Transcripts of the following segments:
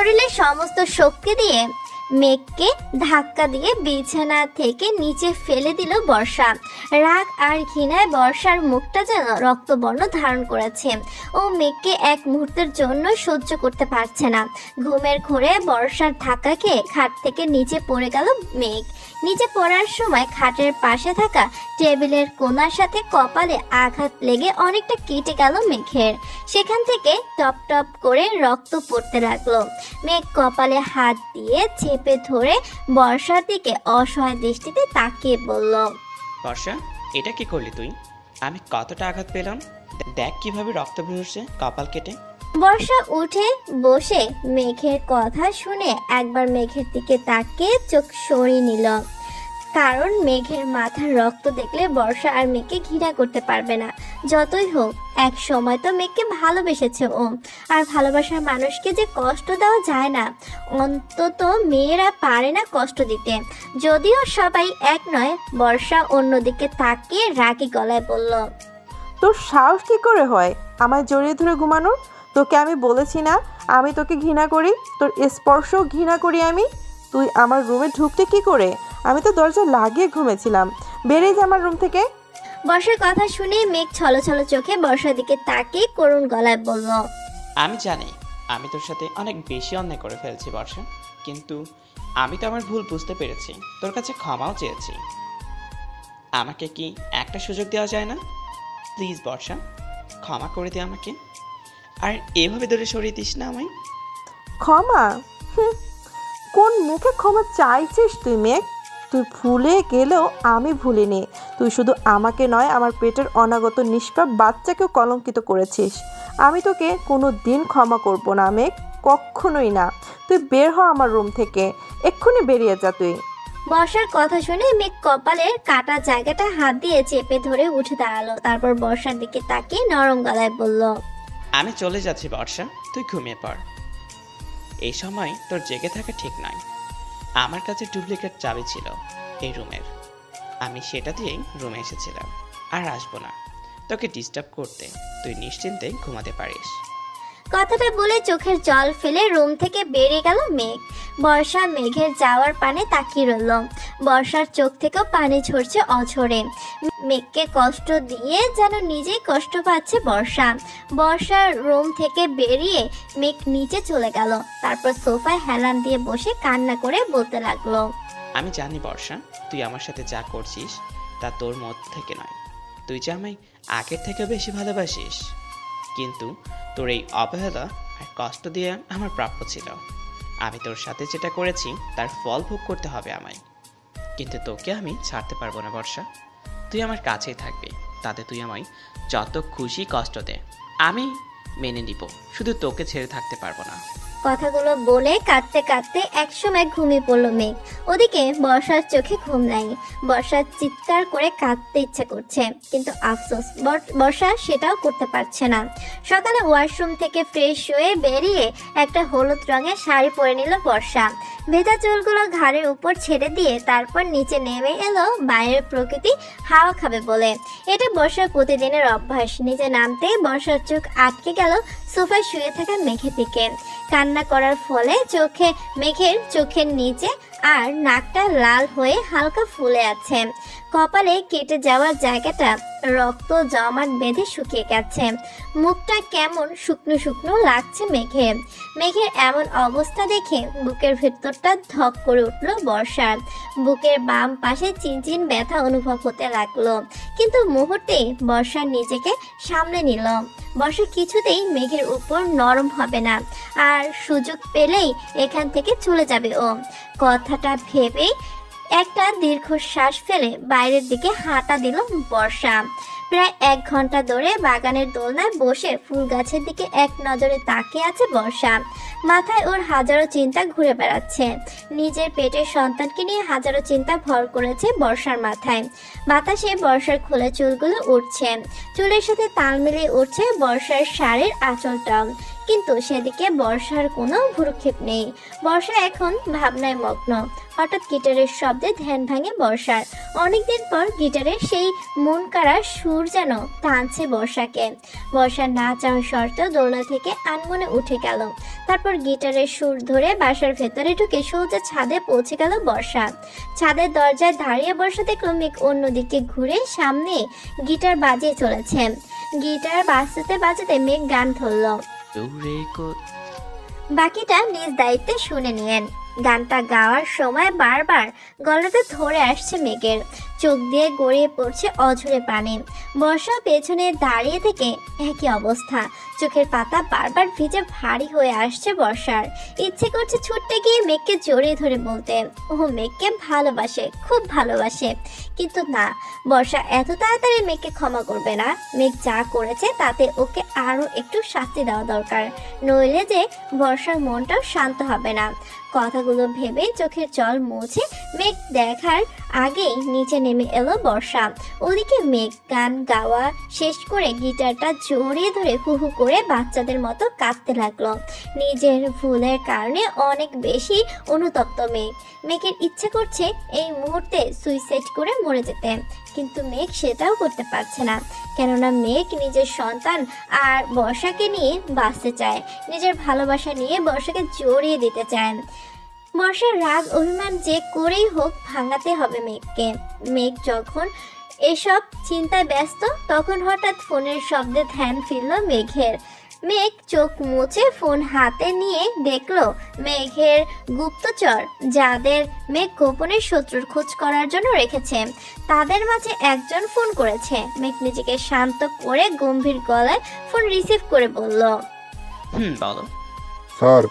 শরীরের সমস্ত শক্তি দিয়ে মেঘকে ধাক্কা দিয়ে বিছানা থেকে নিচে ফেলে দিল বর্ষা। রাগ আর ঘৃণায় বর্ষার মুখটা যেন রক্তবর্ণ ধারণ করেছে। ও মেঘকে এক মুহূর্তের জন্য সহ্য করতে পারছে না। ঘুমের ঘোরে বর্ষার ধাক্কা খেয়ে খাট থেকে নিচে পড়ে গেল মেঘ। নিচে পড়ার সময় খাটের পাশে থাকা টেবিলের কোণার সাথে কপালে আঘাত লেগে অনেকটা কেটে গেল মেঘের। সেখান থেকে টপ টপ করে রক্ত পড়তে লাগলো। মেঘ কপালে হাত দিয়ে চেপে ধরে বর্ষার দিকে অসহায় দৃষ্টিতে তাকিয়ে বলল, বর্ষা, এটা কি করলি তুই? আমি কতটা আঘাত পেলাম, দেখ কিভাবে রক্ত বেরোচ্ছে কপাল কেটে। বর্ষা উঠে বসে মেঘের কথা শুনে একবার মেঘের দিকে তাকিয়ে চোখ সরিয়ে নিল। কারণ মেঘের মাথার রক্ত দেখলে বর্ষা আর মেঘকে ঘৃণা করতে পারবে না। যতই হোক এক সময় তো মেঘকে ভালোবেসেছে ও, আর ভালোবাসার মানুষকে যে কষ্ট দেওয়া যায় না, অন্তত মেয়েরা পারে না কষ্ট দিতে। যদিও সবাই এক নয়। বর্ষা অন্যদিকে তাকিয়ে রাগী গলায় বলল, তোর সাহস কি করে হয় আমায় জড়িয়ে ধরে ঘুমানোর? তোকে আমি বলেছি না আমি তোকে ঘৃণা করি? তোর স্পর্শও ঘৃণা করি আমি। তুই আমার রুমে ঢুকতে কি করে? আমি তো দরজা লাগিয়ে ঘুমেছিলাম। বেরিয়ে যা আমার রুম থেকে। বর্ষার কথা শুনে মেঘ ছলছল চোখে বর্ষার দিকে তাকিয়ে করুণ গলায় বলল, আমি জানি আমি তোর সাথে অনেক বেশি অন্যায় করে ফেলছি বর্ষা, কিন্তু আমি তো আমার ভুল বুঝতে পেরেছি, তোর কাছে ক্ষমাও চেয়েছি। আমাকে কি একটা সুযোগ দেওয়া যায় না? প্লিজ বর্ষা, ক্ষমা করে দে আমাকে, আর এভাবে দূরে সরিয়ে দিস না আমায়। ক্ষমা? কোন মুখে ক্ষমা চাইছিস তুই মেঘ? তুই ভুলে গেলেও আমি ভুলিনি। তুই শুধু আমাকে নয়, আমার পেটের অনাগত নিষ্পাপ বাচ্চাকেও কলঙ্কিত করেছিস। আমি তোকে কোনো দিন ক্ষমা করব না মেঘ, কখনোই না। তুই বের হ আমার রুম থেকে, এক্ষুনি বেরিয়ে যা তুই। বর্ষার কথা শুনে মেঘ কপালের কাটা জায়গাটা হাত দিয়ে চেপে ধরে উঠে দাঁড়ালো। তারপর বর্ষার দিকে তাকিয়ে নরম গলায় বলল, আমি চলে যাচ্ছি বর্ষা, তুই ঘুমিয়ে পড়। এই সময় তোর জেগে থাকা ঠিক নয়। আমার কাছে ডুপ্লিকেট চাবি ছিল এই রুমের, আমি সেটা দিয়েই রুমে এসেছিলাম, আর আসবো না তোকে ডিস্টার্ব করতে। তুই নিশ্চিন্তে ঘুমাতে পারিস। কথাটা বলে চোখের জল ফেলে রুম থেকে বেরিয়ে গেল মেঘ। বর্ষা মেঘের যাওয়ার পানে তাকিয়ে রইল। বর্ষার চোখ থেকেও পানি ঝরছে অঝরে। মেঘকে কষ্ট দিয়ে যেন নিজেই কষ্ট পাচ্ছে বর্ষা। বর্ষার রুম থেকে বেরিয়ে মেঘ নিচে চলে গেল। তারপর সোফায় হেলান দিয়ে বসে কান্না করে বলতে লাগলো, আমি জানি বর্ষা, তুই আমার সাথে যা করছিস তা তোর মত থেকে নয়। তুই যে আমায় আগের থেকে বেশি ভালোবাসিস, কিন্তু তোর এই অবহেলা আর কষ্ট দিয়ে আমার প্রাপ্য ছিল। আমি তোর সাথে যেটা করেছি তার ফল ভোগ করতে হবে আমায়, কিন্তু তোকে আমি ছাড়তে পারবো না বর্ষা। তুই আমার কাছেই থাকবি, তাতে তুই আমায় যত খুশি কষ্ট দে আমি মেনে নিব, শুধু তোকে ছেড়ে থাকতে পারবো না। কথাগুলো বলে কাঁদতে কাঁদতে একসময় ঘুমিয়ে পড়ল মেঘ। ওদিকে বর্ষার চোখে ঘুম নাই। বর্ষার চিৎকার করে কাঁদতে ইচ্ছে করছে, কিন্তু আফসোস বর্ষা সেটাও করতে পারছে না। সকালে ওয়াশরুম থেকে ফ্রেশ হয়ে বেরিয়ে একটা হলুদ রঙের শাড়ি পরে নিল বর্ষা। ভেজা চুলগুলো ঘাড়ের উপর ছেড়ে দিয়ে তারপর নিচে নেমে এলো বাইরের প্রকৃতি হাওয়া খাবে বলে। এটা বর্ষার প্রতিদিনের অভ্যাস। নিচে নামতেই বর্ষার চোখ আটকে গেল সোফায় শুয়ে থাকা মেঘের দিকে। কান্না করার ফলে মেঘের চোখের নিচে আর নাকটা লাল হয়ে হালকা ফুলে আছে। কপালে কেটে যাওয়ার জায়গাটা রক্ত জমাট বেঁধে শুকিয়ে গেছে। মুখটা কেমন শুকনো শুকনো লাগছে মেঘের এমন অবস্থা দেখে বুকের ভেতরটা ধক করে উঠল বর্ষার। বুকের বাম পাশে চিনচিন ব্যথা অনুভব হতে লাগলো, কিন্তু মুহূর্তেই বর্ষা নিজেকে সামলে নিল। বর্ষা কিছুতেই মেঘের উপর নরম হবে না, আর সুযোগ পেলেই এখান থেকে চলে যাবে ও। কথাটা ভেবেই একটা দীর্ঘশ্বাস ফেলে বাইরের দিকে হাঁটা দিল বর্ষা। প্রায় 1 ঘন্টা ধরে বাগানের দোলনায় বসে ফুল গাছের দিকে এক নজরে তাকিয়ে আছে বর্ষা। মাথায় ওর হাজারো চিন্তা ঘুরে বেড়াচ্ছে। নিজের পেটের সন্তানকে নিয়ে হাজারো চিন্তা ভর করেছে বর্ষার মাথায়। বাতাসে বর্ষার খোলা চুলগুলো উঠছে, চুলের সাথে তাল মিলিয়ে উঠছে বর্ষার শাড়ির আঁচলটাও। কিন্তু সেদিকে বর্ষার কোনো ভ্রুক্ষেপ নেই। বর্ষা এখন ভাবনায় মগ্ন। হঠাৎ গিটারের শব্দে ধ্যান ভাঙে বর্ষার। অনেকদিন পর গিটারের সেই মন কাড়া সুর যেন টানছে বর্ষাকে। বর্ষা না চাওয়া সত্ত্বেও দোলনা থেকে আনমনে উঠে গেল। তারপর গিটারের সুর ধরে বাসার ভেতরে ঢুকে সোজা ছাদে পৌঁছে গেল বর্ষা। ছাদের দরজায় দাঁড়িয়ে বর্ষা দেখল মেঘ অন্যদিকে ঘুরে সামনে গিটার বাজিয়ে চলেছে। গিটার বাজাতে বাজাতে মেঘ গান ধরল। বাকিটা নিজ দায়িত্বে শুনে নিয়েন। গানটা গাওয়ার সময় বারবার গলাটা ধরে আসছে মেঘের, চোখ দিয়ে গড়িয়ে পড়ছে অঝরে পানি। বর্ষা পেছনে দাঁড়িয়ে থেকে একই অবস্থা, চোখের পাতা বারবার ভিজে ভারী হয়ে আসছে বর্ষার। ইচ্ছে করছে ছুটতে গিয়ে মেঘকে জড়িয়ে ধরে বলতে ও মেঘকে ভালোবাসে, খুব ভালোবাসে। কিন্তু না, বর্ষা এত তাড়াতাড়ি মেঘকে ক্ষমা করবে না। মেঘ যা করেছে তাতে ওকে আরো একটু শাস্তি দেওয়া দরকার, নইলে যে বর্ষার মনটাও শান্ত হবে না। কথাগুলো ভেবে চোখের জল মুছে মেঘ দেখার আগেই নিচে নেমে এলো বর্ষা। ওদিকে মেঘ গান গাওয়া শেষ করে গিটারটা জড়িয়ে ধরে হু হু করে বাচ্চাদের মতো কাঁদতে লাগলো। নিজের ভুলের কারণে অনেক বেশি অনুতপ্ত মেঘের ইচ্ছে করছে এই মুহূর্তে সুইসাইড করে মরে যেতে, কিন্তু মেঘ সেটাও করতে পারছে না। কেননা মেঘ নিজের সন্তান আর বর্ষাকে নিয়ে বাঁচতে চায়, নিজের ভালোবাসা নিয়ে বর্ষাকে জড়িয়ে দিতে চায়। বর্ষার রাগ অভিমান যে করেই হোক ভাঙাতে হবে মেঘকে। মেঘ যখন এসব চিন্তায় ব্যস্ত তখন হঠাৎ ফোনের শব্দে ধ্যান ফিরল মেঘের। মেঘ চোখ মুছে ফোন হাতে নিয়ে দেখলো মেঘের গুপ্তচর, যাদের মেঘ গোপনে শত্রুর খোঁজ করার জন্য রেখেছে, তাদের মাঝে একজন ফোন করেছে। মেঘ নিজেকে শান্ত করে গম্ভীর গলায় ফোন রিসিভ করে বলল, বলো। স্যার,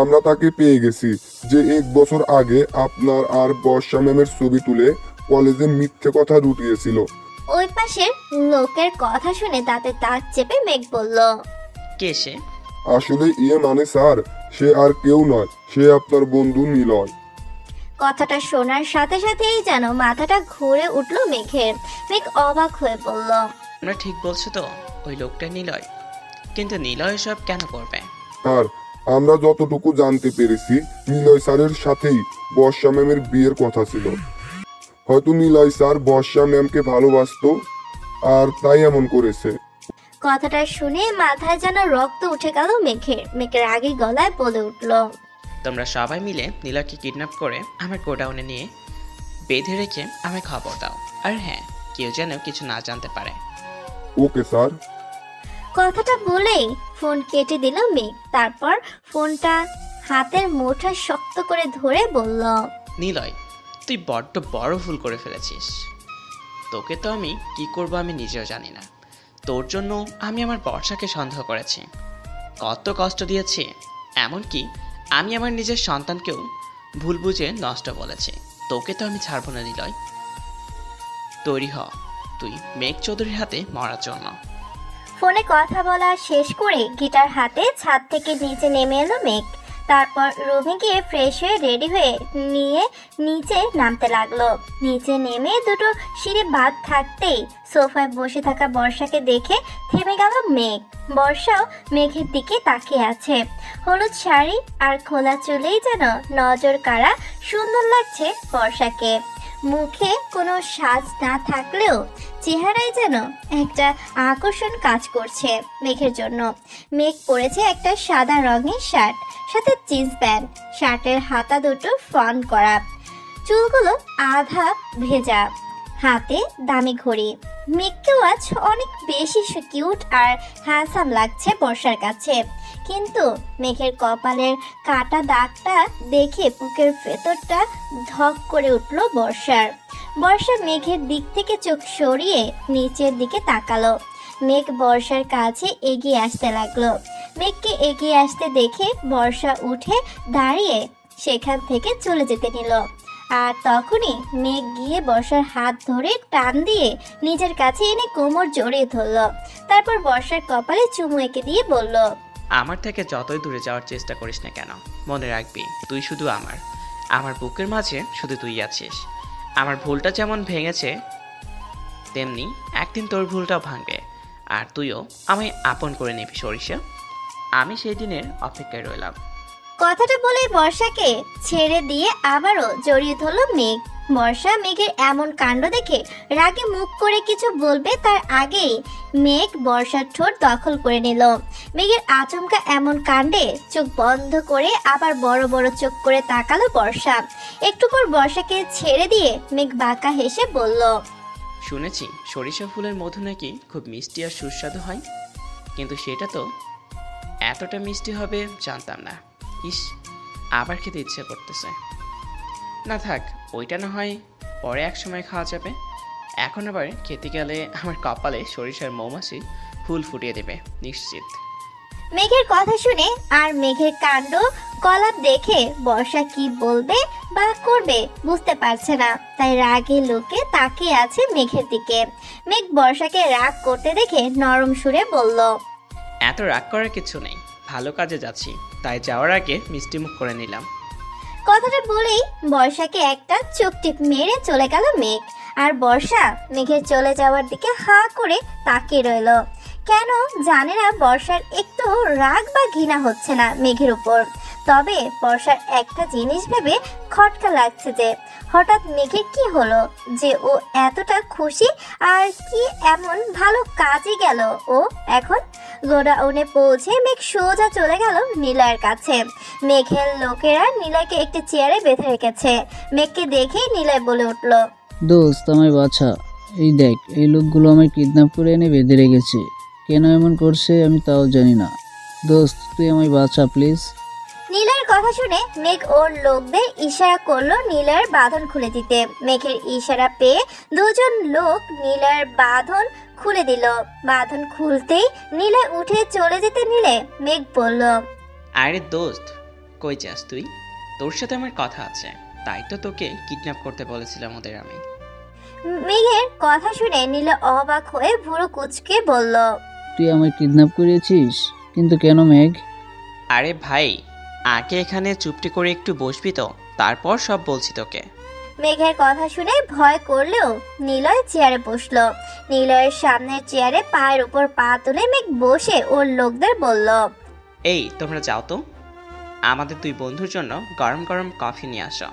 আমরা তাকে পেয়ে গেছি, যে 1 বছর আগে আপনার আর বর্ষা ম্যামের ছবি তুলে কলেজে মিথ্যে কথা রুটিয়েছিল। ওই পাশের লোকের কথা শুনে তাতে দাঁত চেপে মেঘ বলল, কে সে? আসলে মানে স্যার, সে আর কেউ নয়, সে আপনার বন্ধু নিলয়। কথাটা শোনার সাথে সাথেই যেন মাথাটা ঘুরে উঠল মেঘের। মেঘ অবাক হয়ে বলল, তোমরা ঠিক বলছো তো? ওই লোকটা নিলয়? কিন্তু নিলয় সব কেন করবে? স্যার, আমরা যতটুকু জানতে পেরেছি, নিলয় স্যারের সাথেই বর্ষা ম্যামের বিয়ের কথা ছিল। হয়তো নিলয় স্যার বর্ষা ম্যামকে ভালোবাসতো আর তাই এমন করেছে। কথাটা শুনে মাথায় যেন রক্ত উঠে গেল মেঘের আগে গলায় বলে উঠল, তোমরা সবাই মিলে নিলয়কে কিডন্যাপ করে আমার গোডাউনে নিয়ে বেঁধে রেখে আমায় খবর দাও। আর হ্যাঁ, কেউ যেন কিছু না জানতে পারে। Okay sir. কথাটা বলেই ফোন কেটে দিল মেঘ। তারপর ফোনটা হাতের মুঠা শক্ত করে ধরে বলল, নিলয়, তুই বড্ড বড় ভুল করে ফেলেছিস। তোকে তো আমি কি করবো আমি নিজেও জানি না। তোর জন্য আমি আমার বর্ষাকে সন্দেহ করেছি, কত কষ্ট দিয়েছি। এমনকি আমি আমার নিজের সন্তানকেও ভুল বুঝে নষ্ট বলেছি। তোকে তো আমি ছাড়বো না নিলয়। তৈরি হ তুই মেঘ চৌধুরীর হাতে মরার জন্য। ফোনে কথা বলা শেষ করে গিটার হাতে ছাদ থেকে নিচে নেমে এলো মেঘ। তারপর রুমে গিয়ে ফ্রেশ হয়ে রেডি হয়ে নিচে নামতে লাগলো। নিচে নেমে দুটো সিঁড়ি বাদ থাকতেই সোফায় বসে থাকা বর্ষাকে দেখে থেমে গেল মেঘ। বর্ষাও মেঘের দিকে তাকিয়ে আছে। হলুদ শাড়ি আর খোলা চুলেই যেন নজর কাড়া সুন্দর লাগছে বর্ষাকে। মুখে কোনো সাজ না থাকলেও চেহারায় যেন একটা আকর্ষণ কাজ করছে মেঘের জন্য। মেঘ পরেছে একটা সাদা রঙের শার্ট, সাথে জিন্স প্যান্ট। শার্টের হাতা দুটো ফ্রন্ট করা, চুলগুলো আধা ভেজা, হাতে দামি ঘড়ি। মেঘকেও আজ অনেক বেশি কিউট আর হ্যান্ডসাম লাগছে বর্ষার কাছে। কিন্তু মেঘের কপালের কাটা দাগটা দেখে বুকের ভেতরটা ধক করে উঠল বর্ষার। বর্ষা মেঘের দিক থেকে চোখ সরিয়ে নিচের দিকে তাকালো। মেঘ বর্ষার কাছে এগিয়ে আসতে লাগলো। মেঘকে এগিয়ে আসতে দেখে বর্ষা উঠে দাঁড়িয়ে সেখান থেকে চলে যেতে নিল। আর তখনই মেঘ গিয়ে বর্ষার হাত ধরে টান দিয়ে নিজের কাছে এনে কোমর জড়িয়ে ধরল। তারপর বর্ষার কপালে চুমু এঁকে দিয়ে বলল, আমার থেকে যতই দূরে যাওয়ার চেষ্টা করিস না কেন, মনে রাখবি তুই শুধু আমার বুকের মাঝে শুধু তুই আছিস। আমার ভুলটা যেমন ভেঙেছে তেমনি একদিন তোর ভুলটাও ভাঙবে, আর তুইও আমায় আপন করে নিবি সরিষা। আমি সেই দিনের অপেক্ষায় রইলাম। কথাটা বলে বর্ষাকে ছেড়ে দিয়ে আবারও জড়িয়ে ধরল মেঘ। বর্ষা মেঘের এমন কাণ্ড দেখে রাগে মুখ করে কিছু বলবে তার আগেই মেঘ বর্ষার ঠোঁট দখল করে নিল। মেঘের আচমকা এমন কাণ্ডে চোখ বন্ধ করে আবার বড় বড় চোখ করে তাকালো বর্ষা। একটু পর বর্ষাকে ছেড়ে দিয়ে মেঘ বাঁকা হেসে বলল, শুনেছি সরিষা ফুলের মধু নাকি খুব মিষ্টি আর সুস্বাদু হয়, কিন্তু সেটা তো এতটা মিষ্টি হবে জানতাম না। ইস, আবার খেতে ইচ্ছে করতেছে। না থাক, ওইটা না হয় পরে এক সময় খাওয়া যাবে। এখন আবার খেতে গেলে আমার কপালে সরিষার মৌমাছি ফুল ফুটিয়ে দেবে নিশ্চিত। মেঘের কথা শুনে আর মেঘের কাণ্ড কলাপ দেখে বর্ষা কি বলবে বা করবে বুঝতে পারছে না, তাই রাগে লোকে তাকিয়ে আছে মেঘের দিকে। মেঘ বর্ষাকে রাগ করতে দেখে নরম সুরে বলল, এত রাগ করার কিছু নেই, ভালো কাজে যাচ্ছি, তাই যাওয়ার আগে মিষ্টি মুখ করে নিলাম। কথাটা বলেই বর্ষাকে একটা চোখ টিপ মেরে চলে গেল মেঘ। আর বর্ষা মেঘের চলে যাওয়ার দিকে হা করে তাকিয়ে রইল। কেন জানে না বর্ষার একটু রাগ বা ঘৃণা হচ্ছে না মেঘের উপর। তবে বর্ষার একটা জিনিস ভেবে খটকা লাগছে যে হঠাৎ মেঘের কি হলো যে ও এতটা খুশি, আর কি এমন ভালো কাজে গেল ও এখন। গোডাউনে পৌঁছে মেঘ সোজা চলে গেল নিলয়ের কাছে। মেঘের লোকেরা নিলয়কে একটি চেয়ারে বেঁধে রেখেছে। মেঘকে দেখেই নিলয় বলে উঠল, দোস্ত আমায় বাঁচা। এই দেখ, এই লোকগুলো আমায় কিডন্যাপ করে এনে বেঁধে রেখেছে। কেন এমন করছে আমি তাও জানি না। দোস্ত তুই আমায় বাঁচা প্লিজ। নিলয়ের কথা শুনে মেঘ ওর লোকদের ইশারা করলো নিলয়ের বাঁধন খুলে দিতে। মেঘের ইশারা পেয়ে দুজন লোক নিলয়ের বাঁধন খুলে দিল। বাঁধন খুলতেই নিলয় উঠে চলে যেতে নিলে মেঘ বলল, আরে দোস্ত, কই যাস তুই? তোর সাথে আমার কথা আছে, তাই তো তোকে কিডন্যাপ করতে বলেছিলাম ওদের আমি। মেঘের কথা শুনে নিলয় অবাক হয়ে ভুরু কুঁচকে বলল, তুই আমায় কিডন্যাপ করিয়েছিস? কিন্তু কেন মেঘ? আরে ভাই, আগে এখানে চুপটি করে একটু বসবি তো, তারপর সব বলছি তোকে। মেঘের কথা শুনে ভয় করলেও নিলয় চেয়ারে বসলো। নিলয়ের সামনের চেয়ারে পায়ের উপর পা তুলে মেঘ বসে ওর লোকদের বলল, এই তোমরা যাও তো, আমাদের দুই বন্ধুর জন্য গরম গরম কফি নিয়ে আসো।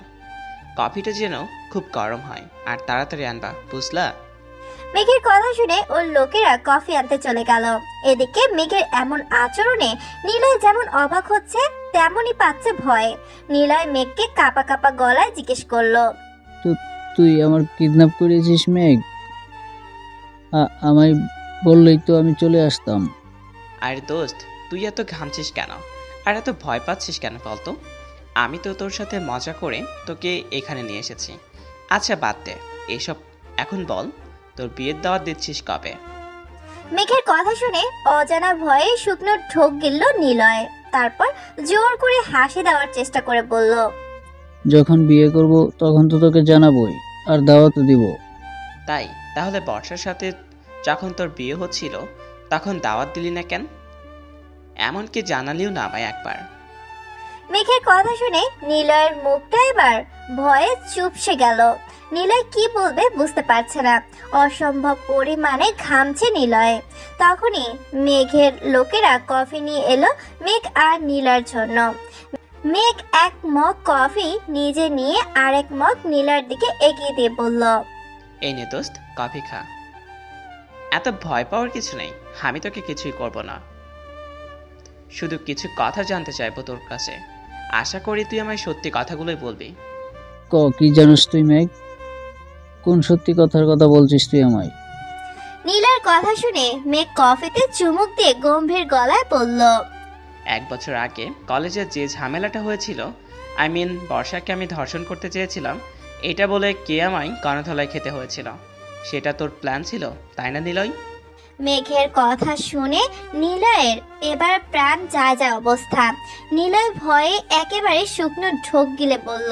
কফিটা যেন খুব গরম হয় আর তাড়াতাড়ি আনবা, বুঝলা? মেঘের কথা শুনে ওর লোকেরা কফি আনতে চলে গেল। এদিকে মেঘের এমন আচরণে নিলয় যেমন অবাক হচ্ছে তেমনই পাচ্ছে ভয়। নিলয় মেঘকে কাপা কাপা গলায় জিজ্ঞেস করলো, তুই আমার কিডন্যাপ করিয়েছিস মেঘ? আমায় বললেই তো আমি চলে আসতাম। আরে দোস্ত, তুই এত ঘামছিস কেন আর এত ভয় পাচ্ছিস কেন বলতো? আমি তো তোর সাথে মজা করে তোকে এখানে নিয়ে এসেছি। আচ্ছা বাদ দে এসব, এখন বল তোর বিয়ের দাওয়াত দিচ্ছিস কবে? মেঘের কথা শুনে অজানা ভয়ে শুকনো ঢোক গিলল নিলয়। তারপর জোর করে হাসি দেওয়ার চেষ্টা করে বলল, যখন বিয়ে করব তখন তো তোকে জানাবোই, আর দাওয়াতও দিব। তাই তাহলে বর্ষার সাথে যখন তোর বিয়ে হচ্ছিল তখন দাওয়াত দিলি না কেন? এমনকি জানালিও না আমায় একবার। মেঘের কথা শুনে নিলয়ের মুখটা এবার ভয়ে চুপসে গেল। নিলয় কি বলবে বুঝতে পারছে না। অসম্ভব পরিমাণে ঘামছে নিলয়। তখনই মেঘের লোকেরা কফি নিয়ে এলো মেঘ আর নিলয়ের জন্য। মেঘ এক মগ কফি নিজে নিয়ে আরেক মগ নিলয়ের দিকে এগিয়ে দিয়ে বলল, এই নে দোস্ত, কফি খা। এত ভয় পাওয়ার কিছু নেই, আমি তোকে কিছুই করব না। শুধু কিছু কথা জানতে চাইবো তোর কাছে। আশা করি তুই আমায় সত্যি কথাগুলোই বলবি। কি জানোস তুই মেঘ? কোন সত্যি কথার কথা বলছিস তুই আমায়? নীলার কথা শুনে মেঘ কফিতে চুমুক দিয়ে গম্ভীর গলায় বলল, 1 বছর আগে কলেজে যে ঝামেলাটা হয়েছিল, বর্ষাকে আমি ধর্ষণ করতে চেয়েছিলাম, এটা বলে কে আমায় গণধোলাই খেতে হয়েছিল। সেটা তোর প্ল্যান ছিল, তাই না নিলয়? মেঘের কথা শুনে নিলয়ের এবার প্রাণ যায় যায় অবস্থা। নিলয় ভয়ে একেবারে শুকনো ঢোক গিলে বলল,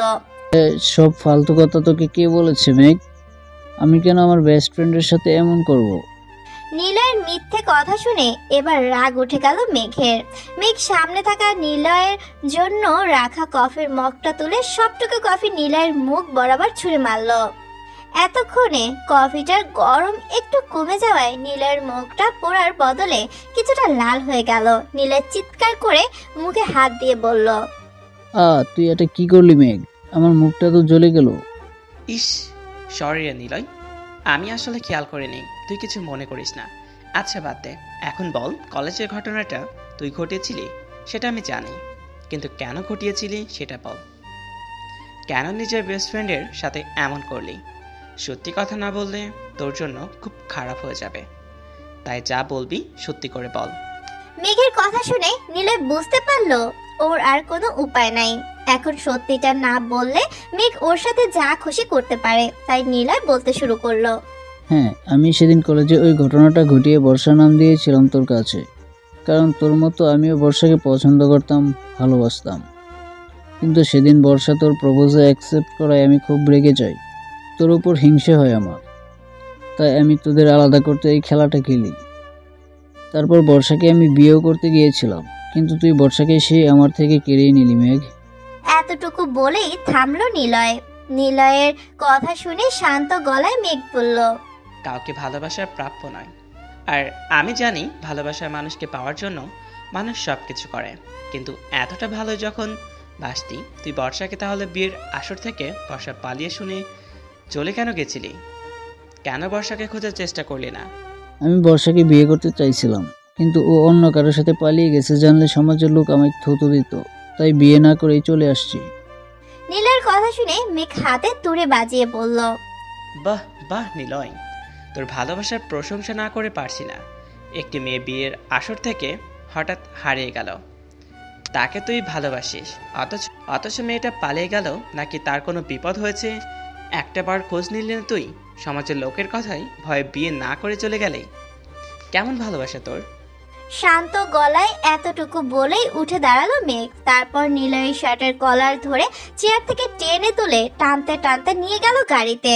সব ফালতু কথা তোকে কে বলেছে মেঘ? আমি কেন আমার বেস্ট ফ্রেন্ডের সাথে এমন করব? নিলয়ের মিথ্যে কথা শুনে এবার রাগ উঠে গেল মেঘের। মেঘ সামনে থাকা নিলয়ের জন্য রাখা কফির মগটা তুলে সবটুকু কফি নিলয়ের মুখ বরাবর ছুঁড়ে মারল। এতক্ষণে কফিটার গরম একটু কমে যাওয়ায় নীলের মুখটা পোড়ার বদলে কিছুটা লাল হয়ে গেল। নীলের চিৎকার করে মুখে হাত দিয়ে বলল, তুই এটা কি করলি মেঘ? আমার মুখটা তো জ্বলে গেল। ইস, সরি রে নিলয়, আমি আসলে খেয়াল করিনি, তুই কিছু মনে করিস না। আচ্ছা বাদ দে, এখন বল, কলেজের ঘটনাটা তুই ঘটিয়েছিলি সেটা আমি জানি, কিন্তু কেন ঘটিয়েছিলি সেটা বল। কেন নিজের বেস্ট ফ্রেন্ডের সাথে এমন করলি? সত্যি কথা না বললে তোর জন্য খুব খারাপ হয়ে যাবে, তাই যা বলবি সত্যি করে বল। মেঘের কথা শুনে নীলে বুঝতে পারলো ওর আর কোনো উপায় নাই। এখন সত্যিটা না বললে মেঘ ওর সাথে যা খুশি করতে পারে, তাই নীলয় বলতে শুরু করলো। হ্যাঁ, আমি সেদিন কলেজে ওই ঘটনাটা ঘটিয়ে বর্ষা নাম দিয়েছিলাম তোর কাছে, কারণ তোর মতো আমিও বর্ষাকে পছন্দ করতাম, ভালোবাসতাম। কিন্তু সেদিন বর্ষা তোর প্রপোজাল অ্যাকসেপ্ট করায় আমি খুব রেগে যাই। তোর উপর হিংসে হয় আমার, তাই আমি তোদের আলাদা করতে এই খেলাটা খেলি। তারপর বর্ষাকে আমি বিয়েও করতে গিয়েছিলাম, কিন্তু তুই বর্ষাকে সে আমার থেকে কেড়েই নিলি মেঘ। এতটুকু বলেই থামলো নীলয়। নীলয়ের কথা শুনে শান্ত গলায় মেঘ বলল, কাউকে ভালোবাসার প্রাপ্য নয়, আর আমি জানি ভালোবাসার মানুষকে পাওয়ার জন্য মানুষ সব কিছু করে, কিন্তু এতটা ভালো যখন বাসতি, তুই বর্ষাকে তাহলে বিয়ের আসর থেকে বর্ষা পালিয়ে শুনে চলে কেন গেছিলি? কেন বর্ষাকে খোঁজার চেষ্টা করলি না? আমি বর্ষাকে বিয়ে করতে চাইছিলাম, কিন্তু ও অন্য কারোর সাথে পালিয়ে গেছে জানলে সমাজের লোক আমায় থুতু দিত, তাই বিয়ে না করেই চলে আসছি। নীলের কথা শুনে মেঘ হাতে তুড়ে বাজিয়ে বলল, বাহ বাহ নিলয়, তোর ভালোবাসার প্রশংসা না করে পারছি না। একটি মেয়ে বিয়ের আসর থেকে হঠাৎ হারিয়ে গেল, তাকে তুই ভালোবাসিস, অথচ মেয়েটা পালিয়ে গেল, নাকি তার কোনো বিপদ হয়েছে একটা বার খোঁজ নিলি না তুই? সমাজের লোকের কথাই ভয়ে বিয়ে না করে চলে গেলে? কেমন ভালোবাসা তোর? শান্ত গলায় এতটুকু বলেই উঠে দাঁড়ালো মেঘ। তারপর নীলয়ের শার্টের কলার ধরে চেয়ার থেকে টেনে তুলে টানতে টানতে নিয়ে গেল গাড়িতে।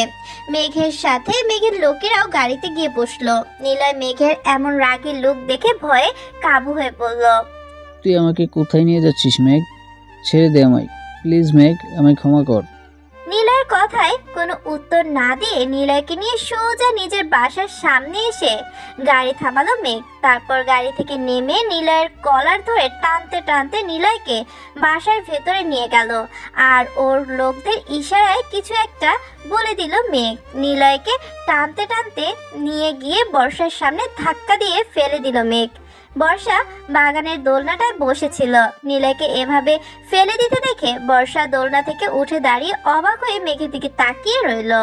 মেঘের সাথে মেঘের লোকেরাও গাড়িতে গিয়ে বসলো। নীলয় মেঘের এমন রাগী লুক দেখে ভয়ে কাবু হয়ে পড়ল। তুই আমাকে কোথায় নিয়ে যাচ্ছিস মেঘ? ছেড়ে দে আমায়, প্লিজ মেঘ, আমায় ক্ষমা কর। নীলয়ের কথায় কোনো উত্তর না দিয়ে নীলয়কে নিয়ে সোজা নিজের বাসার সামনে এসে গাড়ি থামালো মেঘ। তারপর গাড়ি থেকে নেমে নীলয়ের কলার ধরে টানতে টানতে নীলয়কে বাসার ভেতরে নিয়ে গেল, আর ওর লোকদের ইশারায় কিছু একটা বলে দিল মেঘ। নীলয়কে টানতে টানতে নিয়ে গিয়ে বর্ষার সামনে ধাক্কা দিয়ে ফেলে দিল মেঘ। বর্ষা বাগানের দোলনাটায় বসেছিল। নীলয়কে এভাবে ফেলে দিতে দেখে বর্ষা দোলনা থেকে উঠে দাঁড়িয়ে অবাক হয়ে মেঘের দিকে তাকিয়ে রইল।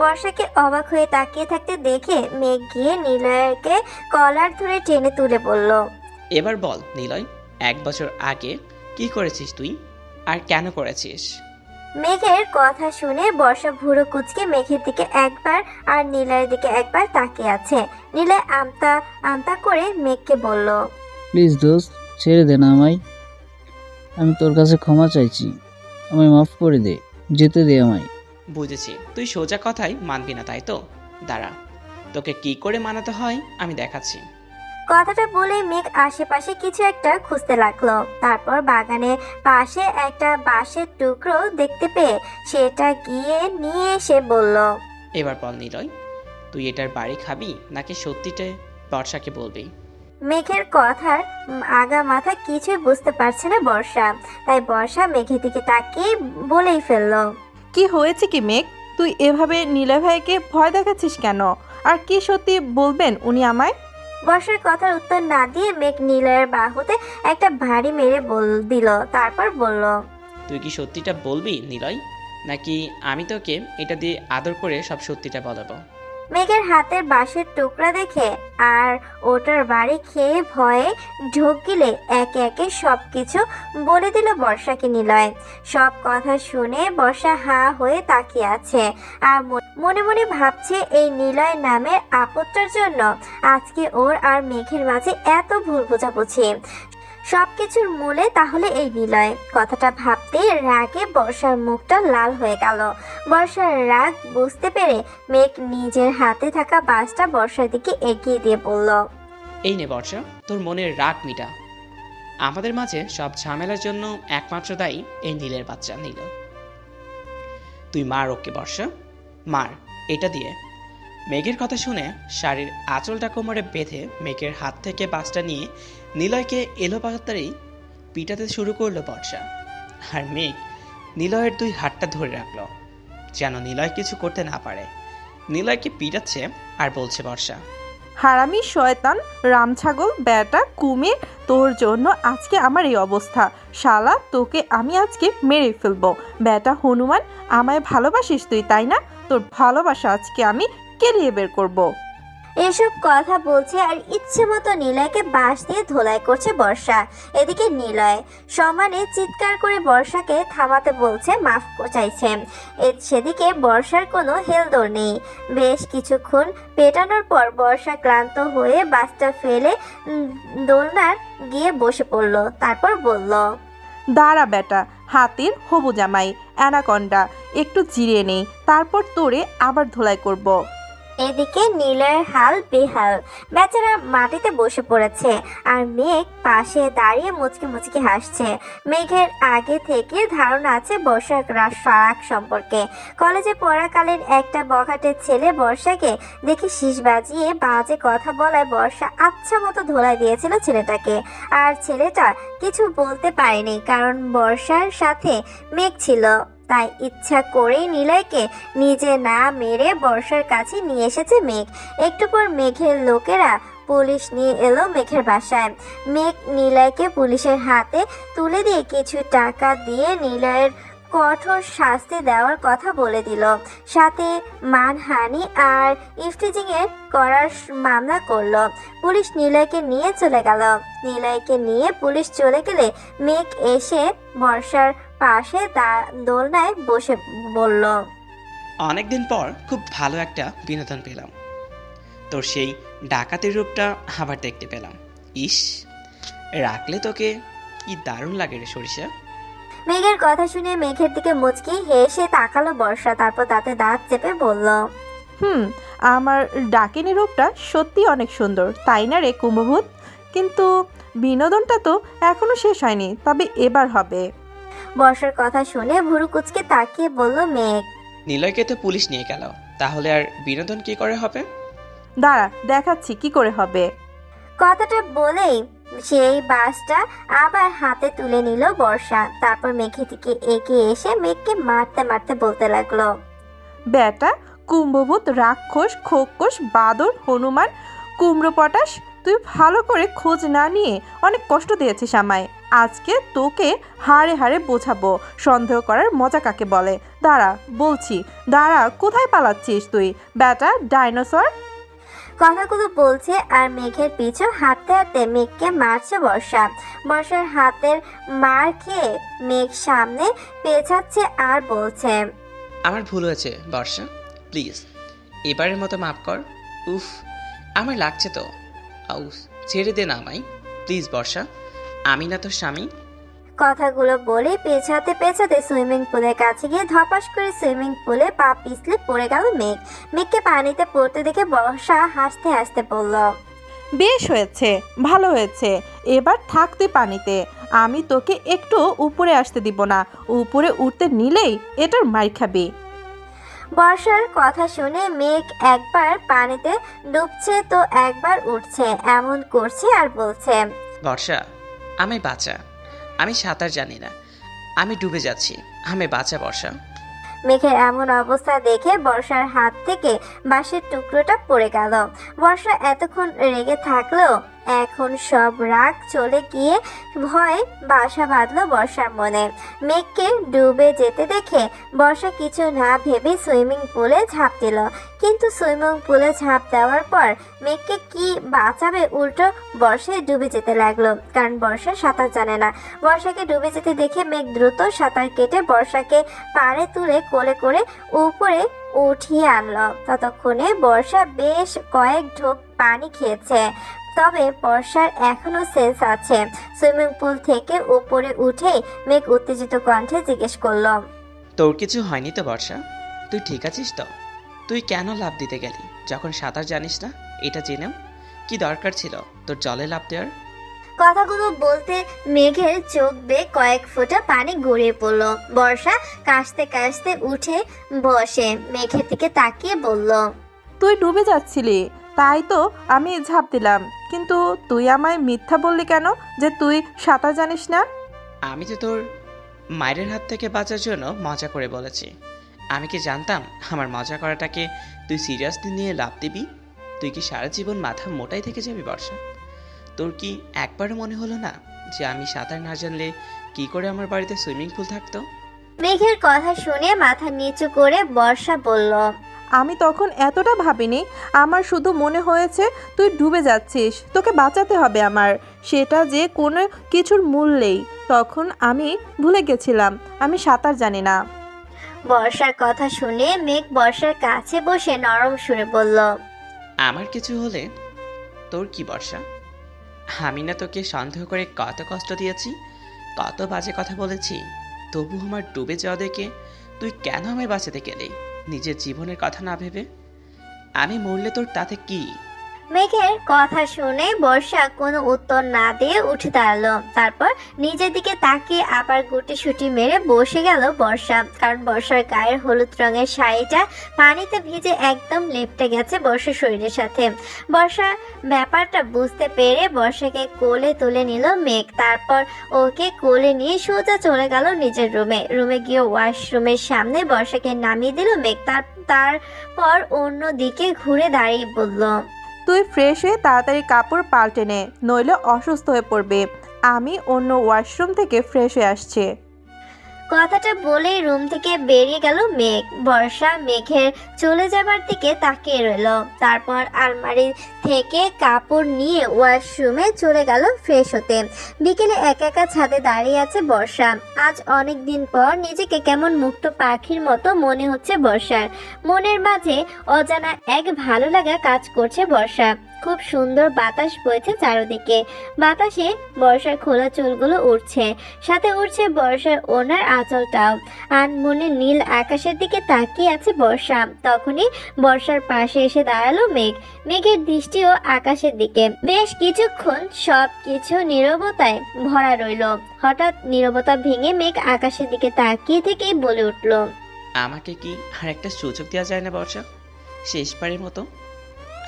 বর্ষাকে অবাক হয়ে তাকিয়ে থাকতে দেখে মেঘ গিয়ে নীলয়কে কলার ধরে টেনে তুলে বলল, এবার বল নিলয়, 1 বছর আগে কি করেছিস তুই, আর কেন করেছিস? মেঘের কথা শুনে বর্ষা ভুরু কুচকে মেঘের দিকে একবার আর নীলয়ের দিকে একবার তাকিয়ে আছে। নীলয় আমতা আমতা করে মেঘকে বলল, প্লিজ দোস্ত, ছেড়ে দে না আমায়, আমি তোর কাছে ক্ষমা চাইছি, আমায় মাফ করে দে, যেতে দে আমায়। বুঝেছি, তুই সোজা কথাই মানবি না তাই তো? দাঁড়া, তোকে কি করে মানাতে হয় আমি দেখাচ্ছি। কথাটা বলে মেঘ আশেপাশে কিছু একটা খুঁজতে লাগলো। তারপর বাগানের পাশে একটা বাঁশের টুকরো দেখতে পেয়ে সেটা গিয়ে নিয়ে এসে বলল, এবার বল নিলয়, তুই এটার বাড়ি খাবি নাকি সত্যিটাই বর্ষাকে বলবি? মেঘের কথার আগা মাথা কিছুই বুঝতে পারছে না বর্ষা, তাই বর্ষা মেঘের দিকে তাকিয়ে বলেই ফেললো, কি হয়েছে কি মেঘ? তুই এভাবে নীলয় ভাইকে ভয় দেখাচ্ছিস কেন? আর কি সত্যি বলবেন উনি আমায়? বর্ষার কথার উত্তর না দিয়ে মেঘ নীলয়ের বাহুতে একটা ভারী মেরে দিল। তারপর বলল, তুই কি সত্যিটা বলবি নিলয়, নাকি আমি তোকে এটা দিয়ে আদর করে সব সত্যিটা বলাবো? মেঘের হাতের বাঁশের টুকরা দেখে আর ওটার বাড়ি খেয়ে ভয়ে ঢোক গিলে একে একে সবকিছু বলে দিল বর্ষাকে নীলয়। সব কথা শুনে বর্ষা হা হয়ে তাকিয়ে আছে আর মনে মনে ভাবছে এই নীলয় নামের আপদটার জন্য আজকে ওর আর মেঘের মাঝে এত ভুল বোঝাবুঝি। সবকিছুর মূলে তাহলে এই নীলয়। কথাটা ভাবতেই রাগে বর্ষার মুখটা লাল হয়ে গেল। বর্ষার রাগ বুঝতে পেরে মেঘ নিজের হাতে থাকা বাঁশটা বর্ষার দিকে এগিয়ে দিয়ে বলল, এই নে বর্ষা, তোর মনের রাগ মিটা। আমাদের মাঝে সব ঝামেলার জন্য একমাত্র দায়ী এই নীলের বাচ্চা নীল। তুই মার ওকে বর্ষা, মার, এটা দিয়ে। মেঘের কথা শুনে শাড়ির আঁচলটা কোমরে বেঁধে মেঘের হাত থেকে বাসটা নিয়ে নিলয়কে এলোপাতাড়ি পিটাতে শুরু করলো বর্ষা। আর মেঘ নিলয়ের দুই হাতটা ধরে রাখলো যেন নিলয় কিছু করতে না পারে। নিলয়কে পিটাচ্ছে আর বলছে বর্ষা, হারামি শয়তান রামছাগল ব্যাটা কুমির, তোর জন্য আজকে আমার এই অবস্থা। শালা তোকে আমি আজকে মেরে ফেলবো। ব্যাটা হনুমান, আমায় ভালোবাসিস তুই তাই না? তোর ভালোবাসা আজকে আমি কেলিয়ে বের করবো। এসব কথা বলছে আর ইচ্ছে মতো নিলয়কে বাঁশ দিয়ে ধোলাই করছে বর্ষা। এদিকে নিলয় সমানে চিৎকার করে বর্ষাকে থামাতে বলছে, মাফ চাইছে। সেদিকে বর্ষার কোনো হেলদোল নেই। বেশ কিছুক্ষণ পেটানোর পর বর্ষা ক্লান্ত হয়ে বাসটা ফেলে দোলনার গিয়ে বসে পড়ল। তারপর বলল, দাঁড়া বেটা হাতির হবু জামাই অ্যানাকন্ডা, একটু জিরিয়ে নেই, তারপর তোরে আবার ধোলাই করব। এদিকে নিলয়ের হাল বেহাল। বেচারা মাটিতে বসে পড়েছে আর মেঘ পাশে দাঁড়িয়ে মুচকি মুচকি হাসছে। মেঘের আগে থেকে ধারণা আছে বর্ষার রাগ সম্পর্কে। কলেজে পড়াকালীন একটা বখাটের ছেলে বর্ষাকে দেখে শীষ বাজিয়ে বাজে কথা বলায় বর্ষা আচ্ছা মতো ধোলাই দিয়েছিল ছেলেটাকে। আর ছেলেটা কিছু বলতে পারেনি, কারণ বর্ষার সাথে মেঘ ছিল। তাই ইচ্ছা করেই নিলয়কে নিজে না মেরে বর্ষার কাছে নিয়ে এসেছে মেঘ। একটু পর মেঘের লোকেরা পুলিশ নিয়ে এলো মেঘের বাসায়। মেঘ নিলয়কে পুলিশের হাতে তুলে দিয়ে কিছু টাকা দিয়ে নিলয়ের কঠোর শাস্তি দেওয়ার কথা বলে দিল। সাথে মানহানি আর ইফটিজিং এর করার মামলা করলো। পুলিশ নিলয়কে নিয়ে চলে গেল। নিলয়কে নিয়ে পুলিশ চলে গেলে মেঘ এসে বর্ষার পাশে দোলনায় বসে বলল, অনেকদিন পর খুব ভালো একটা বিনোদন পেলাম। তোর সেই ডাকাতির রূপটা আবার দেখতে পেলাম। ইস, রাখলে তোকে কি দারুণ লাগে রে সরিষা। মেঘের কথা শুনে মেঘের দিকে মুচকি হেসে তাকালো বর্ষা। তারপর দাঁতে দাঁত চেপে বলল, আমার ডাকিনী রূপটা সত্যি অনেক সুন্দর, তাই না রে কুম্ভভূত? কিন্তু বিনোদনটা তো এখনো শেষ হয়নি, তবে এবার হবে। বর্ষার কথা শুনে ভুরু কুচকে তাকিয়ে বলল মেঘ, নিলয়কে তো পুলিশ নিয়ে গেল, তাহলে আর বিনোদন কি করে হবে? দাঁড়া দেখাচ্ছি কি করে হবে। কথাটা বলেই সেই বাসটা আবার হাতে তুলে নিল বর্ষা। তারপর মেঘের দিকে এগিয়ে এসে মেঘকে মারতে মারতে বলতে লাগলো, বেটা কুম্ভভূত রাক্ষস খোকস বাদর হনুমান কুমড়ো পটাশ, তুই ভালো করে খোঁজ না নিয়ে অনেক কষ্ট দিয়েছিস আমায়। আজকে তোকে হাড়ে হাড়ে বোঝাবো সন্দেহ করার মজা কাকে বলে। দাঁড়া বলছি, দাঁড়া, কোথায় পালাচ্ছিস তুই বেটা ডাইনোসর? কথাগুলো বলছে আর মেঘের পিছু হাঁটতে হাঁটতে মেঘকে মারছে বর্ষা। বর্ষার হাতের মার খেয়ে মেঘ সামনে পেছাচ্ছে আর বলছে, আমার ভুল হয়েছে বর্ষা, প্লিজ এবারের মতো মাফ কর। উফ, আমার লাগছে তো। আউস, ছেড়ে দে না আমায় প্লিজ বর্ষা, আমি না তোর স্বামী। কথাগুলো বলে পেছাতে পেছাতে সুইমিং পুলের কাছে গিয়ে ধপাস করে সুইমিং পুলে পা পিছলে পড়ে গেল মেঘ। মেঘকে পানিতে পড়তে দেখে বর্ষা হাসতে হাসতে বলল, বেশ হয়েছে, ভালো হয়েছে, এবার থাক তুই পানিতে। আমি তোকে একটু উপরে আসতে দিব না, উপরে উঠতে নিলেই এটার মার খাবি। বর্ষার কথা শুনে মেঘ একবার পানিতে ডুবছে তো একবার উঠছে, এমন করছে আর বলছে, বর্ষা আমায় বাঁচা, আমি সাঁতার জানি না, আমি ডুবে যাচ্ছি, আমি বাঁচা বর্ষা। মেঘের এমন অবস্থা দেখে বর্ষার হাত থেকে বাঁশের টুকরোটা পড়ে গেল। বর্ষা এতক্ষণ রেগে থাকলেও এখন সব রাগ চলে গিয়ে ভয় বাসা বাঁধলো বর্ষার মনে। মেঘকে ডুবে যেতে দেখে বর্ষা কিছু না ভেবে সুইমিং পুলে ঝাঁপ দিল। কিন্তু সুইমিং পুলে ঝাঁপ দেওয়ার পর মেঘকে কি বাঁচাবে, উল্টো বর্ষায় ডুবে যেতে লাগলো, কারণ বর্ষা সাঁতার জানে না। বর্ষাকে ডুবে যেতে দেখে মেঘ দ্রুত সাঁতার কেটে বর্ষাকে পাড়ে তুলে কোলে করে উপরে উঠিয়ে আনলো। ততক্ষণে বর্ষা বেশ কয়েক ঢোক পানি খেয়েছে, তবে বর্ষার এখনো সেন্স আছে। সুইমিং পুল থেকে উপরে উঠেই মেঘ উত্তেজিত কণ্ঠে জিজ্ঞেস করলো, তোর কিছু হয়নি তো বর্ষা? তুই ঠিক আছিস তো? তুই কেন লাফ দিতে গেলি যখন সাঁতার জানিস না? এটা জেনেও কি দরকার ছিল তোর জলে লাফ দেওয়ার? কথাগুলো বলতে মেঘের চোখ বেয়ে কয়েক ফোঁটা পানি গড়িয়ে পড়ল। বর্ষা কাশতে কাশতে উঠে বসে মেঘের দিকে তাকিয়ে বলল, তুই ডুবে যাচ্ছিলি, তাই তো আমি ঝাঁপ দিলাম। কিন্তু তুই আমায় মিথ্যা বললি কেন যে তুই সাঁতার জানিস না? আমি তো তোর মায়ের হাত থেকে বাঁচার জন্য মজা করে বলেছি। আমি কি জানতাম আমার মজা করাটাকে তুই সিরিয়াসলি নিয়ে লাভ দিবি? তুই কি সারা জীবন মাথা মোটাই থেকে যাবি বর্ষা? তোর কি একবারও মনে হলো না যে আমি সাঁতার না জানলে কি করে আমার বাড়িতে সুইমিং পুল থাকতো? মেঘের কথা শুনে মাথা নিচু করে বর্ষা বলল, আমি তখন এতটা ভাবিনি। আমার শুধু মনে হয়েছে তুই ডুবে যাচ্ছিস, তোকে বাঁচাতে হবে আমার, সেটা যে কোনো কিছুর মূল্যেই। তখন আমি ভুলে গেছিলাম আমি সাঁতার জানি না। বর্ষার কথা শুনে মেঘ বর্ষার কাছে বসে নরম সুরে বলল, আমার কিছু হলে তোর কি বর্ষা? আমি না তোকে সন্দেহ করে কত কষ্ট দিয়েছি, কত বাজে কথা বলেছি, তবু আমার ডুবে যাওয়া দেখে তুই কেন আমায় বাঁচাতে গেলি নিজের জীবনের কথা না ভেবে? আমি মরলে তোর তাতে কি? মেঘের কথা শুনে বর্ষা কোনো উত্তর না দিয়ে উঠে দাঁড়ালো। তারপর নিজের দিকে তাকিয়ে আবার গুটিসুটি মেরে বসে গেল বর্ষা। কারণ বর্ষার গায়ের হলুদ রঙের শাড়িটা পানিতে ভিজে একদম লেপ্টে গেছে বর্ষার শরীরের সাথে। বর্ষা ব্যাপারটা বুঝতে পেরে বর্ষাকে কোলে তুলে নিল মেঘ। তারপর ওকে কোলে নিয়ে সোজা চলে গেল নিজের রুমে গিয়ে ওয়াশরুমের সামনে বর্ষাকে নামিয়ে দিল মেঘ। তারপর অন্য দিকে ঘুরে দাঁড়িয়ে বলল, তুই ফ্রেশ হয়ে তাড়াতাড়ি কাপড় পাল্টে নে, নইলে অসুস্থ হয়ে পড়বে। আমি অন্য ওয়াশরুম থেকে ফ্রেশ হয়ে আসছি। কথাটা বলেই রুম থেকে বেরিয়ে গেল মেঘ। বর্ষা মেঘের চলে যাবার দিকে তাকিয়ে রইল। তারপর আলমারি থেকে কাপড় নিয়ে ওয়াশরুমে চলে গেল ফ্রেশ হতে। বিকেলে একা একা ছাদে দাঁড়িয়ে আছে বর্ষা। আজ অনেক দিন পর নিজেকে কেমন মুক্ত পাখির মতো মনে হচ্ছে বর্ষার। মনের মাঝে অজানা এক ভালো লাগা কাজ করছে বর্ষা। খুব সুন্দর বাতাস বইছে চারদিকে। বাতাসে বর্ষার খোলা চুলগুলো উড়ছে, সাথে উড়ছে বর্ষার ওনার আঁচলটাও। আনমনে নীল আকাশের দিকে তাকিয়ে আছে বর্ষা। তখনই বর্ষার পাশে এসে দাঁড়ালো মেঘ। মেঘের দৃষ্টিও আকাশের দিকে। বেশ কিছুক্ষণ সবকিছু নীরবতায় ভরা রইল। হঠাৎ নীরবতা ভেঙে মেঘ আকাশের দিকে তাকিয়ে থেকেই বলে উঠল, আমাকে কি আর একটা সুযোগ দেওয়া যায় না বর্ষা? শেষবারের মতো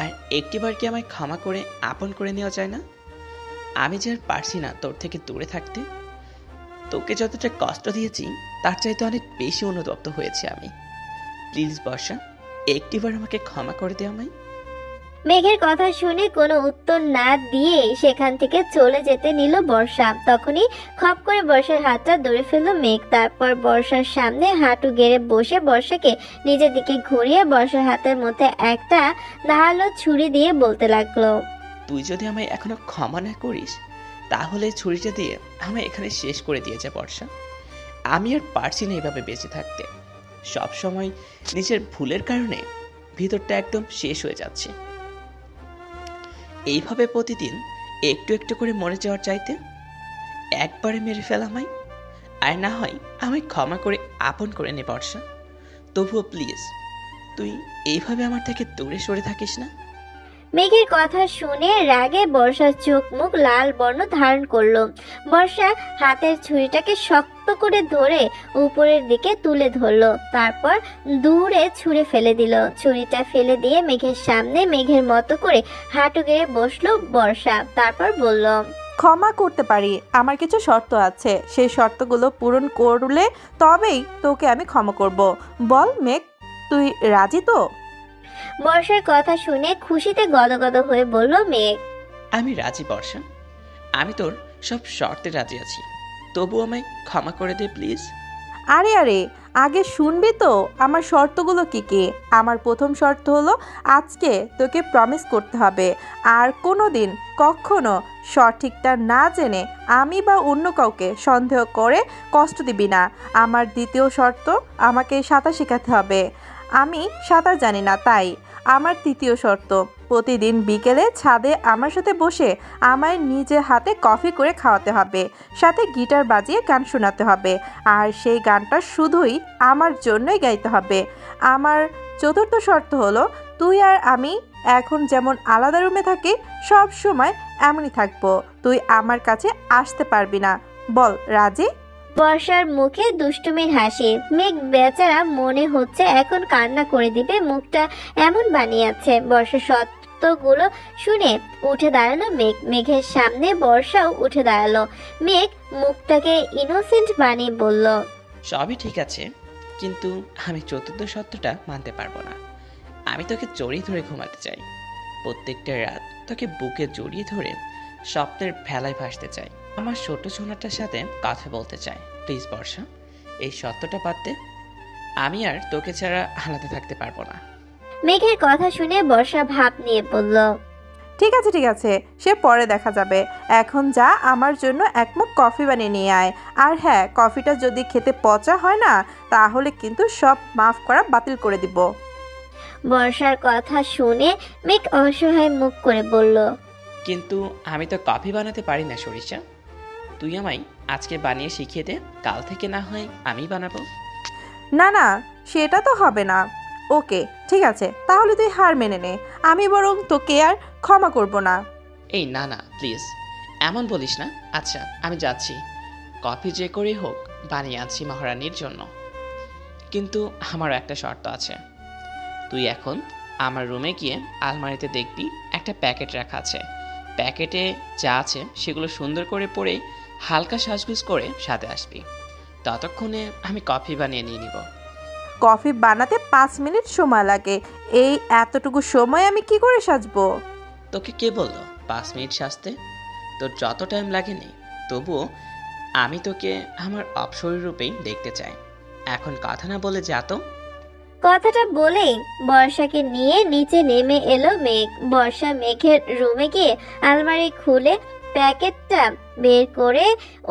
আর একটিবার কি আমায় ক্ষমা করে আপন করে নেওয়া যায় না? আমি যে আর পারছি না তোর থেকে দূরে থাকতে। তোকে যতটা কষ্ট দিয়েছি তার চাইতে অনেক বেশি অনুতপ্ত হয়েছে আমি। প্লিজ বর্ষা, একটিবার আমাকে ক্ষমা করে দে আমায়। মেঘের কথা শুনে কোনো উত্তর না দিয়ে সেখান থেকে চলে যেতে নিল বর্ষা। তখনই খপ করে বর্ষার হাতটা ধরে ফেলল মেঘ। তারপর বর্ষার সামনে হাঁটু গেড়ে বসে বর্ষাকে নিজের দিকে ঘুরিয়ে বর্ষার হাতের মধ্যে একটা ধারালো ছুরি দিয়ে বলতে লাগলো, তুই যদি আমায় এখনো ক্ষমা না করিস তাহলে ছুরিটা দিয়ে আমায় এখানে শেষ করে দিয়েছে বর্ষা। আমি আর পারছি না এভাবে বেঁচে থাকতে। সব সময় নিজের ভুলের কারণে ভিতরটা একদম শেষ হয়ে যাচ্ছে। এইভাবে প্রতিদিন একটু একটু করে মরে যাওয়ার চাইতে একবারে মেরে ফেল আমায়। আর না হয় আমায় ক্ষমা করে আপন করে নে বর্ষা। তবুও প্লিজ তুই এইভাবে আমার থেকে দূরে সরে থাকিস না। মেঘের কথা শুনে রাগে বর্ষার চোখ মুখ লাল বর্ণ ধারণ করলো। বর্ষা হাতের ছুরিটাকে শক্ত করে ধরে উপরের দিকে তুলে ধরলো। তারপর দূরে ছুঁড়ে ফেলে দিল। ছুরিটা ফেলে দিয়ে মেঘের সামনে মেঘের মতো করে হাঁটু গেড়ে বসলো বর্ষা। তারপর বলল, ক্ষমা করতে পারি, আমার কিছু শর্ত আছে। সেই শর্তগুলো পূরণ করলে তবেই তোকে আমি ক্ষমা করব। বল মেঘ, তুই রাজি তো? বর্ষার কথা শুনে খুশিতে গদগদ হয়ে বলল মেঘ, আমি রাজি বর্ষা, আমি তোর সব শর্তে রাজি আছি। তবু আমায় ক্ষমা করে দে প্লিজ। আরে আরে, আগে শুনবি তো আমার শর্তগুলো কি কি। আমার প্রথম শর্ত হলো আজকে তোকে প্রমিস করতে হবে আর কোনো দিন কখনো সঠিকটা না জেনে আমি বা অন্য কাউকে সন্দেহ করে কষ্ট দিবি না। আমার দ্বিতীয় শর্ত, আমাকে সাঁতার শেখাতে হবে। আমি সাঁতার জানি না, তাই আমার তৃতীয় শর্ত, প্রতিদিন বিকেলে ছাদে আমার সাথে বসে আমায় নিজে হাতে কফি করে খাওয়াতে হবে, সাথে গিটার বাজিয়ে গান শোনাতে হবে। আর সেই গানটা শুধুই আমার জন্যই গাইতে হবে। আমার চতুর্থ শর্ত হলো তুই আর আমি এখন যেমন আলাদা রুমে থাকি সব সময় এমনই থাকবো। তুই আমার কাছে আসতে পারবি না। বল রাজি? বর্ষার মুখে দুষ্টুমির হাসি। মেঘ বেচারা মনে হচ্ছে এখন কান্না করে দিবে, মুখটা এমন বানিয়েছে। বর্ষার শর্তগুলো শুনে উঠে দাঁড়ালো মেঘ। মেঘের সামনে বর্ষাও উঠে দাঁড়ালো। মেঘ মুখটাকে ইনোসেন্ট বানিয়ে বলল, সবই ঠিক আছে, কিন্তু আমি চতুর্থ সত্যটা মানতে পারবো না। আমি তোকে জড়িয়ে ধরে ঘুমাতে চাই। প্রত্যেকটা রাত তোকে বুকে জড়িয়ে ধরে স্বপ্নের ভেলায় ভাসতে চাই। আমার ছোট সোনাটার সাথে কথা বলতে চাই। প্লিজ বর্ষা, এই সত্যটা বাদ দে। আমি আর তোকে ছাড়া আলাদা থাকতে পারবো না। মেঘের কথা শুনে বর্ষা ভাব নিয়ে বলল, ঠিক আছে, সে পরে দেখা যাবে। এখন যা, আমার জন্য এক মগ কফি বানিয়ে নিয়ে আয়। আর হ্যাঁ, কফিটা যদি খেতে পচা হয় না, তাহলে কিন্তু সব মাফ করা বাতিল করে দিব। বর্ষার কথা শুনে মেঘ অসহায় মুখ করে বলল, কিন্তু আমি তো কফি বানাতে পারি না সরিষা। তুই আমায় আজকে বানিয়ে শিখিয়ে দে, কাল থেকে না হয় আমি বানাবো। না, সেটা তো হবে না। ওকে ঠিক আছে, তাহলে তুই হার মেনে নে। আমি বরং তোকে আর ক্ষমা করব না। এই না না প্লিজ, এমন বলিস না। আচ্ছা আমি যাচ্ছি, কফি যে করেই হোক বানিয়ে আনছি মহারানীর জন্য। কিন্তু আমারও একটা শর্ত আছে। তুই এখন আমার রুমে গিয়ে আলমারিতে দেখবি একটা প্যাকেট রাখা আছে। প্যাকেটে যা আছে সেগুলো সুন্দর করে পরে হালকা সাজগুজ করে সাথে আসবি। ততক্ষণে আমি কফি বানিয়ে নিয়ে নিব। কফি বানাতে 5 মিনিট সময় লাগে। এই এতটুকু সময় আমি কি করে সাজবো? তোকে কে বললো 5 মিনিট সাজতে? তোর যত টাইম লাগেনি, তবুও আমি তোকে আমার অপসরী রূপেই দেখতে চাই। এখন কথা না বলে যা তো। কথাটা বলেই বর্ষাকে নিয়ে নিচে নেমে এলো মেঘ। বর্ষা মেঘের রুমে গিয়ে আলমারি খুলে প্যাকেটটা বের করে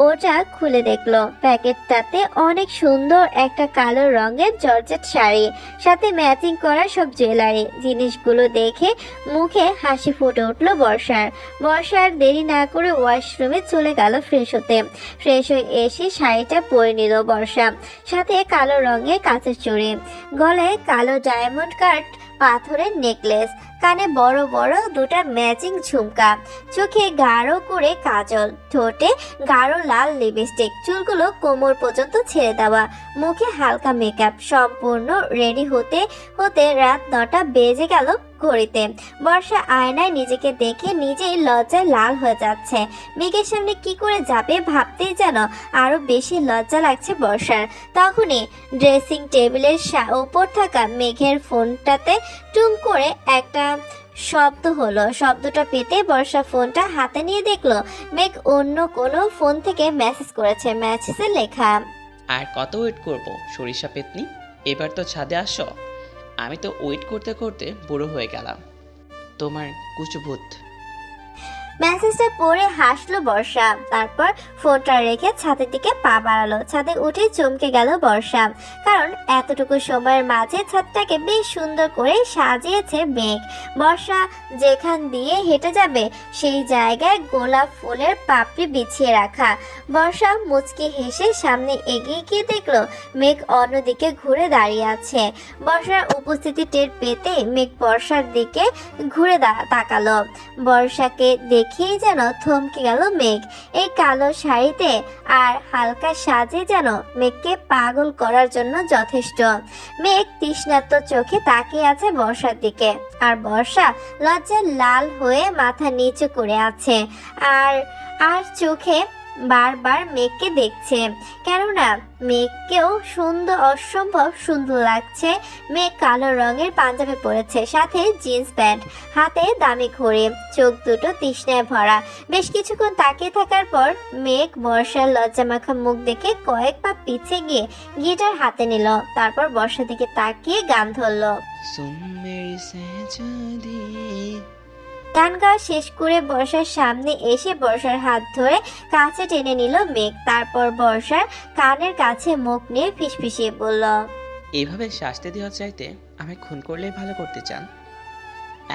ওটা খুলে দেখলো। প্যাকেটটাতে অনেক সুন্দর একটা কালো রঙের জর্জেট শাড়ি, সাথে ম্যাচিং করা সব জুয়েলারি। জিনিসগুলো দেখে মুখে হাসি ফুটে উঠলো বর্ষার দেরি না করে ওয়াশরুমে চলে গেল ফ্রেশ হতে। ফ্রেশ হয়ে এসে শাড়িটা পরে নিল বর্ষা, সাথে কালো রঙের কাঁচের চুড়ি, গলায় কালো ডায়মন্ড কাট পাথরের নেকলেস, কানে বড় বড় দুটা ম্যাচিং ঝুমকা, চোখে গাঢ় করে কাজল, ঠোঁটে গাঢ় লাল লিপস্টিক, চুলগুলো কোমর পর্যন্ত ছেড়ে দেওয়া, মুখে হালকা মেকআপ। সম্পূর্ণ রেডি হতে হতে রাত 9টা বেজে গেল ঘড়িতে। বর্ষা আয়নায় নিজেকে দেখে নিজেই লজ্জায় লাল হয়ে যাচ্ছে। মেঘের সামনে কি করে যাবে ভাবতেই যেন আরো বেশি লজ্জা লাগছে বর্ষার। তখনই ড্রেসিং টেবিলের ওপর থাকা মেঘের ফোনটাতে টুং করে একটা শব্দ হলো। শব্দটা পেতে বর্ষা ফোনটা হাতে নিয়ে দেখলো মেঘ অন্য কোনো ফোন থেকে মেসেজ করেছে। মেসেজে লেখা, আর কত ওয়েট করব সরিষা পেতনি, এবার তো ছাদে আসো। আমি তো ওয়েট করতে করতে বুড়ো হয়ে গেলাম। তোমার কুচভূত। মেসেজটা পড়ে হাসলো বর্ষা। তারপর ফোনটা রেখে ছাদের দিকে পা বাড়ালো। ছাদে উঠে চমকে গেল বর্ষা, কারণ এতটুকু সময়ের মাঝে ছাদটাকে বেশ সুন্দর করে সাজিয়েছে মেঘ। বর্ষা যেখান দিয়ে হেঁটে যাবে সেই জায়গায় গোলাপ ফুলের পাপড়ি বিছিয়ে রাখা। বর্ষা মুচকি হেসে সামনে এগিয়ে গিয়ে দেখলো মেঘ অন্যদিকে ঘুরে দাঁড়িয়ে আছে। বর্ষার উপস্থিতি টের পেতে মেঘ বর্ষার দিকে ঘুরে তাকালো। বর্ষাকে দেখেই যেন থমকে গেল মেঘ। এই কালো শাড়িতে আর হালকা সাজে যেন মেঘকে পাগল করার জন্য যথেষ্ট। মেঘ তৃষ্ণার্ত চোখে তাকিয়ে আছে বর্ষার দিকে, আর বর্ষা লজ্জায় লাল হয়ে মাথা নিচু করে আছে আর চোখে বারবার মেঘকে দেখছে। কেননা মেঘকেও অসম্ভব সুন্দর লাগছে। মেঘ কালো রঙের পাঞ্জাবি পরেছে, সাথে জিন্স প্যান্ট, হাতে দামি ঘড়ি, চোখ দুটো তৃষ্ণায় ভরা। বেশ কিছুক্ষণ তাকিয়ে থাকার পর মেঘ বর্ষার লজ্জামাখা মুখ দেখে কয়েক পা পিছিয়ে গিয়ে গিটার হাতে নিল। তারপর বর্ষার দিকে তাকিয়ে গান ধরলো। গান গাওয়া শেষ করে বর্ষার সামনে এসে বর্ষার হাত ধরে কাছে টেনে নিল মেঘ। তারপর বর্ষার কানের কাছে মুখ নিয়ে ফিসফিসিয়ে বলল, এইভাবে শাস্তি দেওয়া চাইতে আমি খুন করলেই ভালো করতে চান।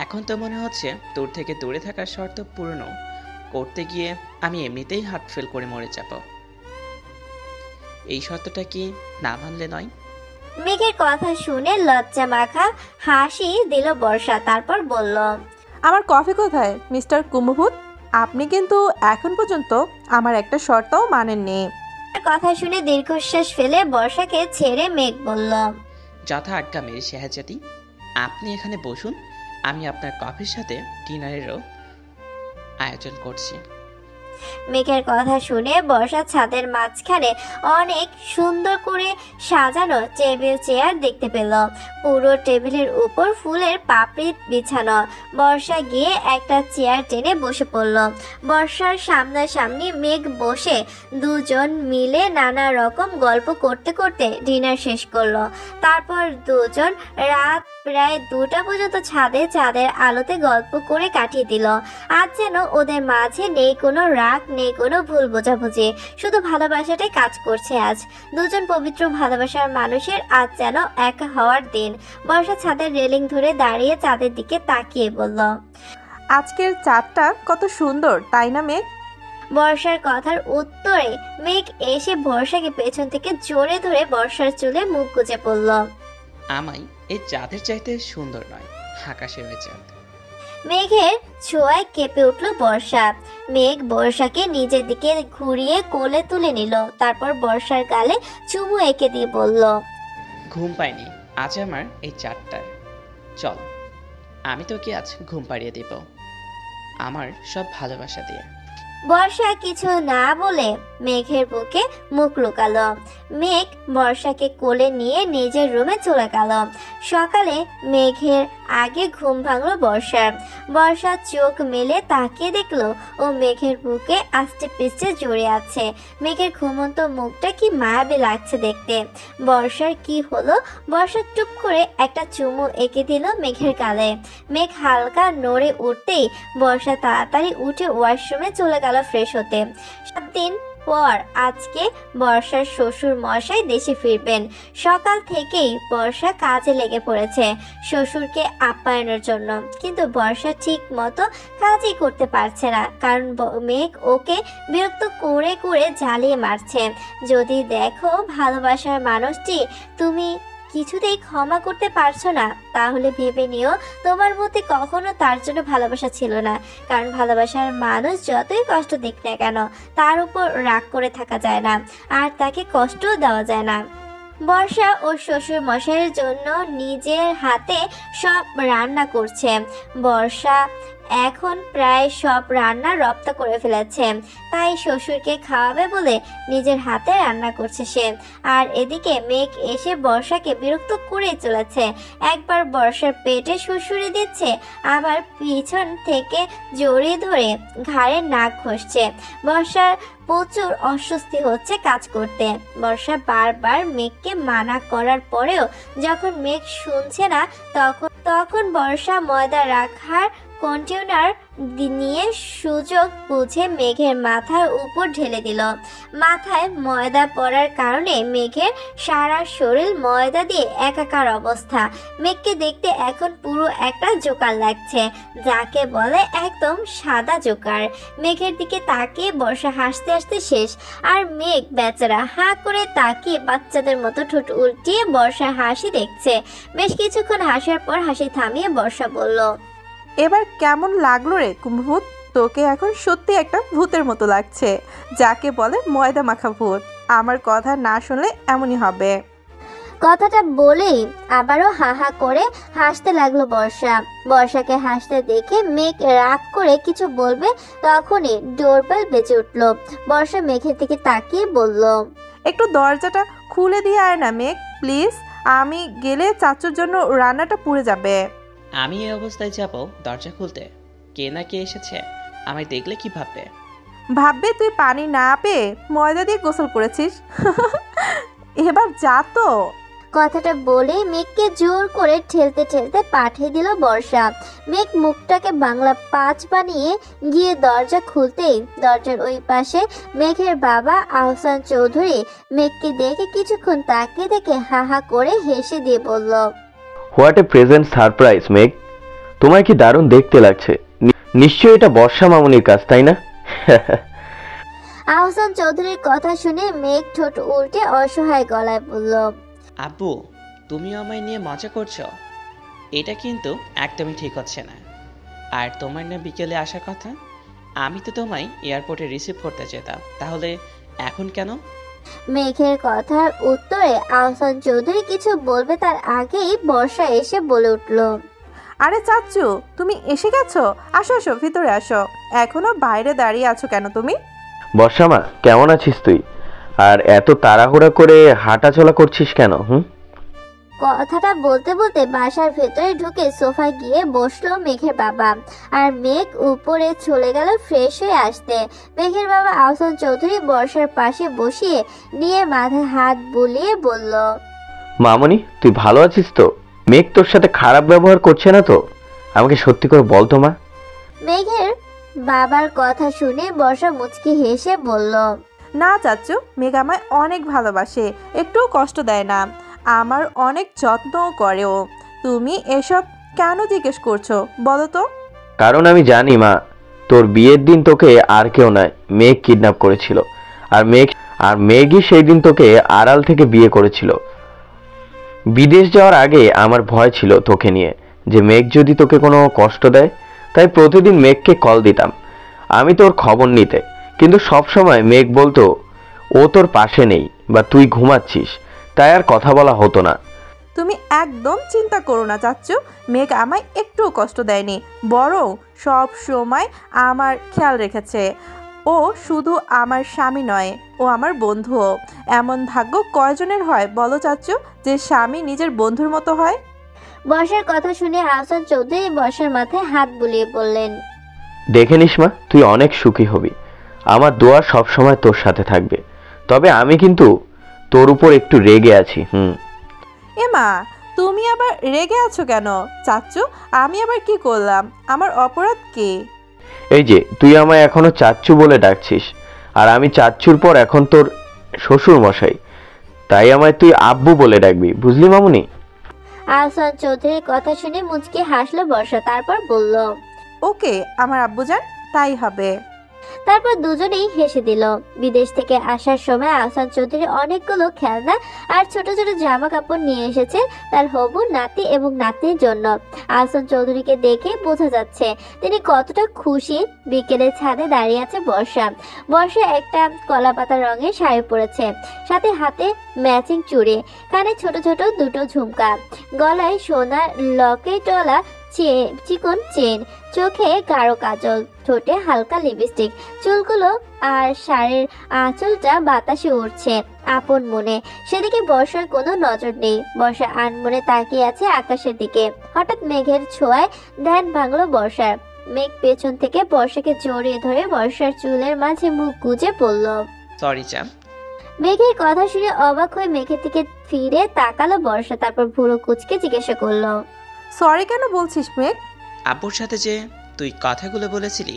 এখন তো মনে হচ্ছে তোর থেকে দূরে থাকার শর্ত পূর্ণ করতে গিয়ে আমি এমনিতেই হার্ট ফেল করে মরে যাব। এই শর্তটা কি না মানলে নয়? মেঘের কথা শুনে লজ্জা মাখা হাসি দিল বর্ষা, তারপর বলল, আমার কফি কোথায় মিস্টার কুম্ভভূত? আপনি কিন্তু এখন পর্যন্ত আমার একটা শর্তও মানেননি। কথা শুনে দীর্ঘশ্বাস ফেলে বর্ষাকে ছেড়ে মেঘ বলল, যথা আজ্ঞা মেরে শেহাজাদি, আপনি এখানে বসুন, আমি আপনার কফির সাথে ডিনারেরও আয়োজন করছি। মেঘের কথা শুনে বর্ষা ছাদের মাঝখানে অনেক সুন্দর করে সাজানো টেবিল চেয়ার দেখতে পেল। পুরো টেবিলের উপর ফুলের পাপড়ি বিছানো। বর্ষা গিয়ে একটা চেয়ার টেনে বসে পড়ল। বর্ষার সামনাসামনি মেঘ বসে দুজন মিলে নানা রকম গল্প করতে করতে ডিনার শেষ করলো। তারপর দুজন রাত প্রায় 2টা পর্যন্ত ছাদে চাঁদের আলোতে গল্প করে কাটিয়ে দিল। আজ যেন ওদের মাঝে নেই কোনো রাগ, নেই কোনো ভুল বোঝাবুঝি, শুধু ভালোবাসাটাই কাজ করছে আজ। দুজন পবিত্র ভালোবাসার মানুষের আজ যেন এক হওয়ার দিন। বর্ষা ছাদের রেলিং ধরে দাঁড়িয়ে চাঁদের দিকে তাকিয়ে বলল, আজকের চাঁদটা কত সুন্দর, তাই না মেঘ? বর্ষার কথার উত্তরে মেঘ এসে বর্ষাকে পেছন থেকে জোরে ধরে বর্ষার চুলে মুখ গুজে পড়ল। আমায় এই চাঁদের চাইতে সুন্দর নয়, আকাশের ওই চাঁদ। মেঘের ছোঁয়ায় কেঁপে উঠল বর্ষা। মেঘ বর্ষাকে নিজের দিকে ঘুরিয়ে কোলে তুলে নিল, তারপর বর্ষার গালে চুমু এঁকে দিয়ে বলল, ঘুম পাইনি আজ আমার এই চাঁদটার, চল আমি তোকে আজ ঘুম পাড়িয়ে দেব আমার সব ভালোবাসা দিয়ে। বর্ষা কিছু না বলে মেঘের বুকে মুখ লুকালো। মেঘ বর্ষাকে কোলে নিয়ে নিজের রুমে চলে গেল। সকালে মেঘের আগে ঘুম ভাঙলো বর্ষার। বর্ষা চোখ মেলে তাকিয়ে দেখলো ও মেঘের বুকে আস্তে পিস্তে জড়ে আছে। মেঘের ঘুমন্ত মুখটা কি মায়াবী লাগছে দেখতে। বর্ষার কি হলো? বর্ষা টুপ করে একটা চুমু এঁকে দিল মেঘের গালে। মেঘ হালকা নড়ে উঠতেই বর্ষা তাড়াতাড়ি উঠে ওয়াশরুমে চলে গেল ফ্রেশ হতে। 7 দিন পর আজকে বর্ষার শ্বশুর মশাই দেশে ফিরবেন। সকাল থেকেই বর্ষা কাজে লেগে পড়েছে শ্বশুরকে আপ্যায়নের জন্য, কিন্তু বর্ষা ঠিক মতো কাজই করতে পারছে না, কারণ মেঘ ওকে বিরক্ত করে করে জ্বালিয়ে মারছে। যদি দেখো ভালোবাসার মানুষটি তুমি কিছুতেই ক্ষমা করতে পারছো না, তাহলে ভেবে নিও তোমার মধ্যে কখনো তার জন্য ভালোবাসা ছিল না। কারণ ভালোবাসার মানুষ যতই কষ্ট দিক না কেন তার উপর রাগ করে থাকা যায় না, আর তাকে কষ্টও দেওয়া যায় না। বর্ষা ও শ্বশুর মশাইয়ের জন্য নিজের হাতে সব রান্না করছে। বর্ষা এখন প্রায় সব রান্না রপ্ত করে ফেলেছে, তাই শ্বশুরকে খাওয়াবে বলে নিজের হাতে রান্না করছে সে। আর এদিকে মেঘ এসে বর্ষাকে বিরক্ত করে চলেছে। একবার বর্ষার পেটে সুড়সুড়ি দিচ্ছে, আবার পিছন থেকে জড়িয়ে ধরে ঘাড়ে নাক ঘষছে। বর্ষার প্রচুর অস্বস্তি হচ্ছে কাজ করতে। বর্ষা বারবার মেঘকে মানা করার পরেও যখন মেঘ শুনছে না, তখন বর্ষা ময়দা রাখার কন্টেনার নিয়ে সুযোগ বুঝে মেঘের মাথার উপর ঢেলে দিল। মাথায় ময়দা পড়ার কারণে মেঘের সারা শরীর ময়দা দিয়ে একাকার অবস্থা। মেঘকে দেখতে এখন পুরো একটা জোকার লাগছে, যাকে বলে একদম সাদা জোকার। মেঘের দিকে তাকিয়ে বর্ষা হাসতে হাসতে শেষ, আর মেঘ বেচারা হাঁ করে তাকিয়ে বাচ্চাদের মতো ঠোঁট উল্টিয়ে বর্ষার হাসি দেখছে। বেশ কিছুক্ষণ হাসার পর হাসি থামিয়ে বর্ষা বলল, এবার কেমন লাগলো রে কুম্ভভূত? তোকে এখন সত্যি একটা ভূতের মতো লাগছে, যাকে বলে ময়দা মাখা ভূত। আমার কথা না শুনলে এমনই হবে। কথাটা বলেই আবারও হা হা করে হাসতে লাগলো বর্ষা। বর্ষাকে হাসতে দেখে মেঘ রাগ করে কিছু বলবে, তখনই ডোরবেল বেজে উঠল। বর্ষা মেঘের দিকে তাকিয়ে বলল, একটু দরজাটা খুলে দিয়ে আয় না মেঘ, প্লিজ। আমি গেলে চাচুর জন্য রান্নাটা পুড়ে যাবে। আমি এই অবস্থায় যাব দরজা খুলতে? কে না কে এসেছে, আমায় দেখলে কি ভাববে? ভাববে তুই পানি না পেয়ে ময়দা দিয়ে গোসল করেছিস। এবার যা তো। কথাটা বলে মেঘকে জোর করে ঠেলতে ঠেলতে পাঠিয়ে দিল বর্ষা। মেঘ মুখটাকে বাংলা 5 বানিয়ে গিয়ে দরজা খুলতেই দরজার ওই পাশে মেঘের বাবা আহসান চৌধুরী মেঘকে দেখে কিছুক্ষণ তাকিয়ে দেখে হা হা করে হেসে দিয়ে বলল, হোয়াট এ প্রেজেন্ট সারপ্রাইজ মেঘ, তোমায় কি দারুণ দেখতে লাগছে। নিশ্চয়ই এটা বর্ষা মামুনির কাজ, তাই না? আহসান চৌধুরীর কথা শুনে মেঘ ঠোঁট উল্টে অসহায় গলায় বলল, আব্বু তুমিও আমায় নিয়ে মজা করছো? এটা কিন্তু একদমই ঠিক হচ্ছে না। আর তোমার না বিকেলে আসার কথা? আমি তো তোমায় এয়ারপোর্টে রিসিভ করতে যেতাম, তাহলে এখন কেন? মেঘের কথার উত্তরে আহসান চৌধুরী কিছু বলবে তার আগেই বর্ষা এসে বলে উঠল, আরে চাচ্চু, তুমি এসে গেছো? আসো আসো, ভিতরে আসো। এখনো বাইরে দাঁড়িয়ে আছো কেন তুমি? বর্ষামা, কেমন আছিস তুই? আর এত তাড়াহুড়া করে হাঁটাচলা করছিস কেন? কথাটা বলতে বলতে বাসার ভেতরে ঢুকে সোফায় গিয়ে বসলো মেঘের বাবা। আর মেঘ উপরে চলে গেল ফ্রেশ হয়ে আসতে। মেঘের বাবা আহসান চৌধুরী বর্ষার পাশে বসিয়ে নিয়ে মাথায় হাত বুলিয়ে বলল, মামনি, তুই ভালো আছিস তো? মেঘ তোর সাথে খারাপ ব্যবহার করছে না তো? আমাকে সত্যি করে বল তো মা। মেঘের বাবার কথা শুনে বর্ষা মুচকি হেসে বলল, না চাচ্চু, মেঘ আমায় অনেক ভালোবাসে, একটুও কষ্ট দেয় না, আমার অনেক যত্নও করেও। তুমি এসব কেন জিজ্ঞেস করছো বলো তো? কারণ আমি জানি মা, তোর বিয়ের দিন তোকে আর কেউ নয়, মেঘ কিডন্যাপ করেছিল। আর মেঘই সেই দিন তোকে আড়াল থেকে বিয়ে করেছিল। বিদেশ যাওয়ার আগে আমার ভয় ছিল তোকে নিয়ে, যে মেঘ যদি তোকে কোনো কষ্ট দেয়। তাই প্রতিদিন মেঘকে কল দিতাম আমি তোর খবর নিতে, কিন্তু সব সময় মেঘ বলতো ও তোর পাশে নেই বা তুই ঘুমাচ্ছিস, তাই আর কথা বলা হতো না। তুমি একদম চিন্তা করো না চাচ্চু, মেঘ আমায় একটুও কষ্ট দেয়নি, বরং সব সময় আমার খেয়াল রেখেছে। ও শুধু আমার স্বামী নয়, ও আমার বন্ধুও। এমন ভাগ্য কয়জনের হয় বলো চাচ্চু, যে স্বামী নিজের বন্ধুর মতো হয়? বর্ষার কথা শুনে আহসান চৌধুরী বর্ষার মাথায় হাত বুলিয়ে বললেন, দেখে নিস মা, তুই অনেক সুখী হবি। আমার দোয়া সব সময় তোর সাথে থাকবে। তবে আমি কিন্তু তোর উপর একটু রেগে আছি। এমা, তুমি আবার রেগে আছো কেন চাচ্চু? আমি আবার কি করলাম? আমার অপরাধ কি? এই যে তুই আমায় এখনো চাচ্চু বলে ডাকছিস, আর আমি চাচ্চুর পর এখন তোর শ্বশুর মশাই, তাই আমায় তুই আব্বু বলে ডাকবি, বুঝলি মামুনি? আহসান চৌধুরীর কথা শুনে মুচকি হাসলো বর্ষা, তারপর বলল, ওকে আমার আব্বুজান, তাই হবে। তারপর দুজনেই হেসে দিল। বিদেশ থেকে আসার সময় আহসান চৌধুরী অনেকগুলো খেলনা আর ছোট ছোট জামা কাপড় নিয়ে এসেছে তার হবু নাতি এবং নাতনির জন্য। আহসান চৌধুরীকে দেখে বোঝা যাচ্ছে তিনি কতটা খুশি। বিকেলে ছাদে দাঁড়িয়ে আছে বর্ষা। বর্ষা একটা কলাপাতা রঙের শাড়ি পরেছে, সাথে হাতে ম্যাচিং চুড়ি, কানে ছোট ছোট দুটো ঝুমকা, গলায় সোনার লকেটওয়ালা চিকন চেন, চোখে গাঢ় কাজল, ঠোঁটে হালকা লিপস্টিক, চুলগুলো আর শাড়ির আঁচলটা বাতাসে উড়ছে আপন মনে। সেদিকে বর্ষার কোনো নজর নেই। বর্ষা আনমনে তাকিয়ে আছে আকাশের দিকে। হঠাৎ মেঘের ছোঁয়ায় ধ্যান ভাঙলো বর্ষার। মেঘ পেছন থেকে বর্ষাকে জড়িয়ে ধরে বর্ষার চুলের মাঝে মুখ গুজে পড়ল। সরি চাম। মেঘের কথা শুনে অবাক হয়ে মেঘের দিকে ফিরে তাকালো বর্ষা, তারপর ভুরু কুচকে জিজ্ঞাসা করলো, সরি কেন বলছিস মেঘ? আব্বুর সাথে যে তুই কথাগুলো বলেছিলি,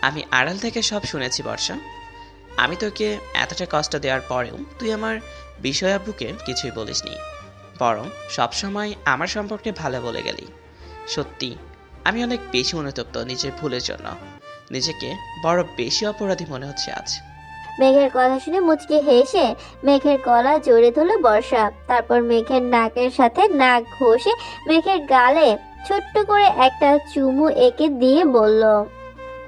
আমি আড়াল থেকে সব শুনেছি বর্ষা। আমি তোকে এতটা কষ্ট দেওয়ার পরেও তুই আমার বিষয় আব্বুকে কিছুই বলিসনি, বরং সবসময় আমার সম্পর্কে ভালো বলে গেলি। সত্যি আমি অনেক বেশি অনুতপ্ত নিজের ভুলের জন্য। নিজেকে বড় বেশি অপরাধী মনে হচ্ছে আজ। মেঘের কথা শুনে মুচকি হেসে মেঘের গলা জড়িয়ে ধরলো বর্ষা, তারপর মেঘের নাকের সাথে নাক ঘষে মেঘের গালে ছোট্ট করে একটা চুমু এঁকে দিয়ে বলল,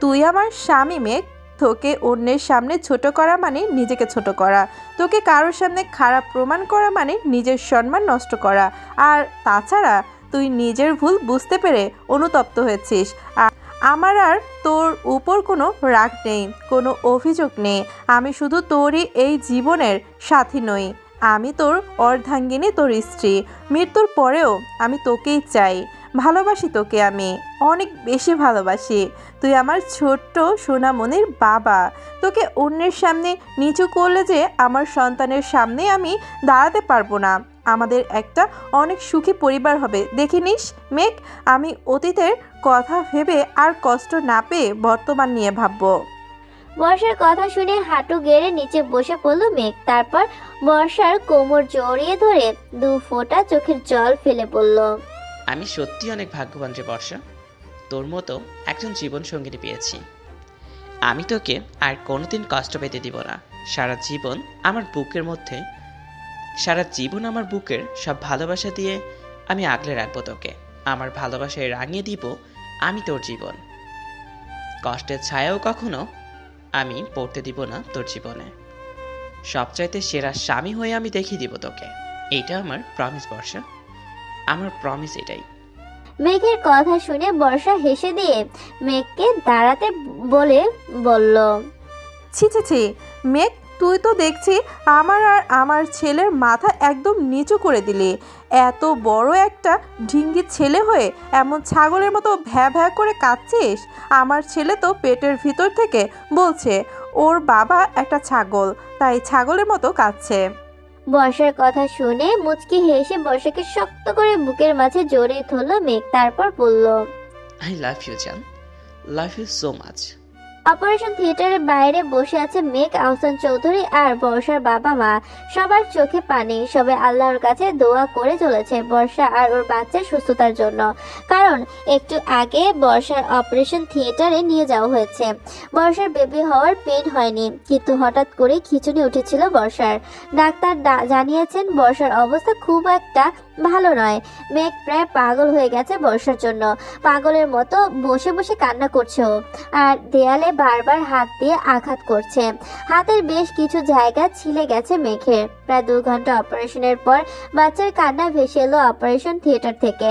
তুই আমার স্বামী মেঘ। তোকে অন্যের সামনে ছোট করা মানে নিজেকে ছোট করা, তোকে কারোর সামনে খারাপ প্রমাণ করা মানে নিজের সম্মান নষ্ট করা। আর তাছাড়া তুই নিজের ভুল বুঝতে পেরে অনুতপ্ত হয়েছিস। আর আমার আর তোর উপর কোনো রাগ নেই, কোনো অভিযোগ নেই। আমি শুধু তোরই এই জীবনের সাথী নই, আমি তোর অর্ধাঙ্গিনী, তোর স্ত্রী। মৃত্যুর পরেও আমি তোকেই চাই, ভালোবাসি তোকে, আমি অনেক বেশি ভালোবাসি। তুই আমার ছোট্ট সোনামণির বাবা। তোকে অন্যের সামনে নিচু করলে যে আমার সন্তানের সামনে আমি দাঁড়াতে পারবো না। আমাদের একটা অনেক সুখী পরিবার হবে, দেখে নিস মেঘ। আমি অতীতের কথা ভেবে আর কষ্ট না পেয়ে বর্তমান নিয়ে ভাববো। বর্ষার কথা শুনে হাঁটু গেড়ে নিচে বসে পড়ল মেঘ, তারপর বর্ষার কোমর জড়িয়ে ধরে 2 ফোঁটা চোখের জল ফেলে বলল, আমি সত্যি অনেক ভাগ্যবান রে বর্ষা, তোর মতো একজন জীবন সঙ্গিনী পেয়েছি। আমি তোকে আর কোনোদিন কষ্ট পেতে দিব না। সারা জীবন আমার বুকের মধ্যে সারা জীবন আমার বুকের সব ভালোবাসা দিয়ে আমি আগলে রাখবো তোকে। আমার ভালোবাসায় রাঙিয়ে দিব আমি তোর জীবন। কষ্টের ছায়াও কখনো আমি পড়তে দিব না তোর জীবনে। সবচাইতে সেরা স্বামী হয়ে আমি দেখিয়ে দিব তোকে। এইটা আমার প্রমিস বর্ষা, আমার প্রমিস এটাই। মেঘের কথা শুনে বর্ষা হেসে দিয়ে মেঘকে দাঁড়াতে বলে বলল, ছি ছি ছি মেঘ, তুই তো দেখছি আমার আর আমার ছেলের মাথা একদম নিচু করে দিলি। এত বড় একটা ঢিঙ্গি ছেলে হয়ে এমন ছাগলের মতো ভ্যা ভ্যা করে কাঁদছিস। আমার ছেলে তো পেটের ভিতর থেকে বলছে ওর বাবা একটা ছাগল, তাই ছাগলের মতো কাঁদছে। বর্ষার কথা শুনে মুচকি হেসে বর্ষাকে শক্ত করে বুকের মাঝে জড়িয়ে ধরল মেঘ। তারপর বলল, আই লাভ ইউ জান, love you so much. Operation থিয়েটারের বাইরে বসে আছে মেঘ, আহসান চৌধুরী আর বর্ষার বাবা মা। সবার চোখে পানি। সবাই আল্লাহর কাছে দোয়া করে চলেছে বর্ষা আর ওর বাচ্চার সুস্থতার জন্য। কারণ একটু আগে বর্ষার অপারেশন থিয়েটারে নিয়ে যাওয়া হয়েছে। বর্ষার বেবি হওয়ার পেন হয়নি, কিন্তু হঠাৎ করে খিঁচুনি উঠেছিল বর্ষার। ডাক্তার জানিয়েছেন বর্ষার অবস্থা খুব একটা ভালো নয়। মেঘ প্রায় পাগল হয়ে গেছে বর্ষার জন্য। পাগলের মতো বসে বসে কান্না করছে ও, আর দেয়ালে বারবার হাত দিয়ে আঘাত করছে। হাতের বেশ কিছু জায়গা ছিলে গেছে মেঘের। প্রায় 2 ঘন্টা অপারেশনের পর বাচ্চার কান্না ভেসে এলো অপারেশন থিয়েটার থেকে।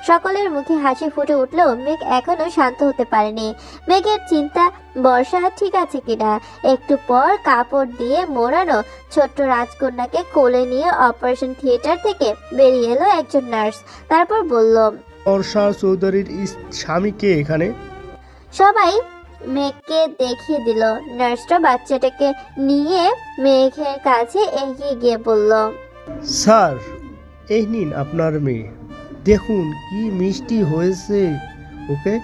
সকলের মুখে হাসি ফুটে উঠলেও মেঘ এখনো শান্ত হতে পারেনি। মেঘের চিন্তা বর্ষা ঠিক আছে কিনা। একটু পর কাপড় দিয়ে মোড়ানো ছোট্ট রাজকন্যাকে কোলে নিয়ে অপারেশন থিয়েটার থেকে বেরিয়ে এলো একজন নার্স। তারপর বলল, বর্ষা চৌধুরীর স্বামীকে এখানে। সবাই মেঘকে দেখিয়ে দিল। নার্সটা বাচ্চাটাকে নিয়ে মেঘের কাছে এগিয়ে গিয়ে বলল, স্যার, এই নিন আপনার মেয়ে, দেখুন কি মিষ্টি হয়েছে ওকে।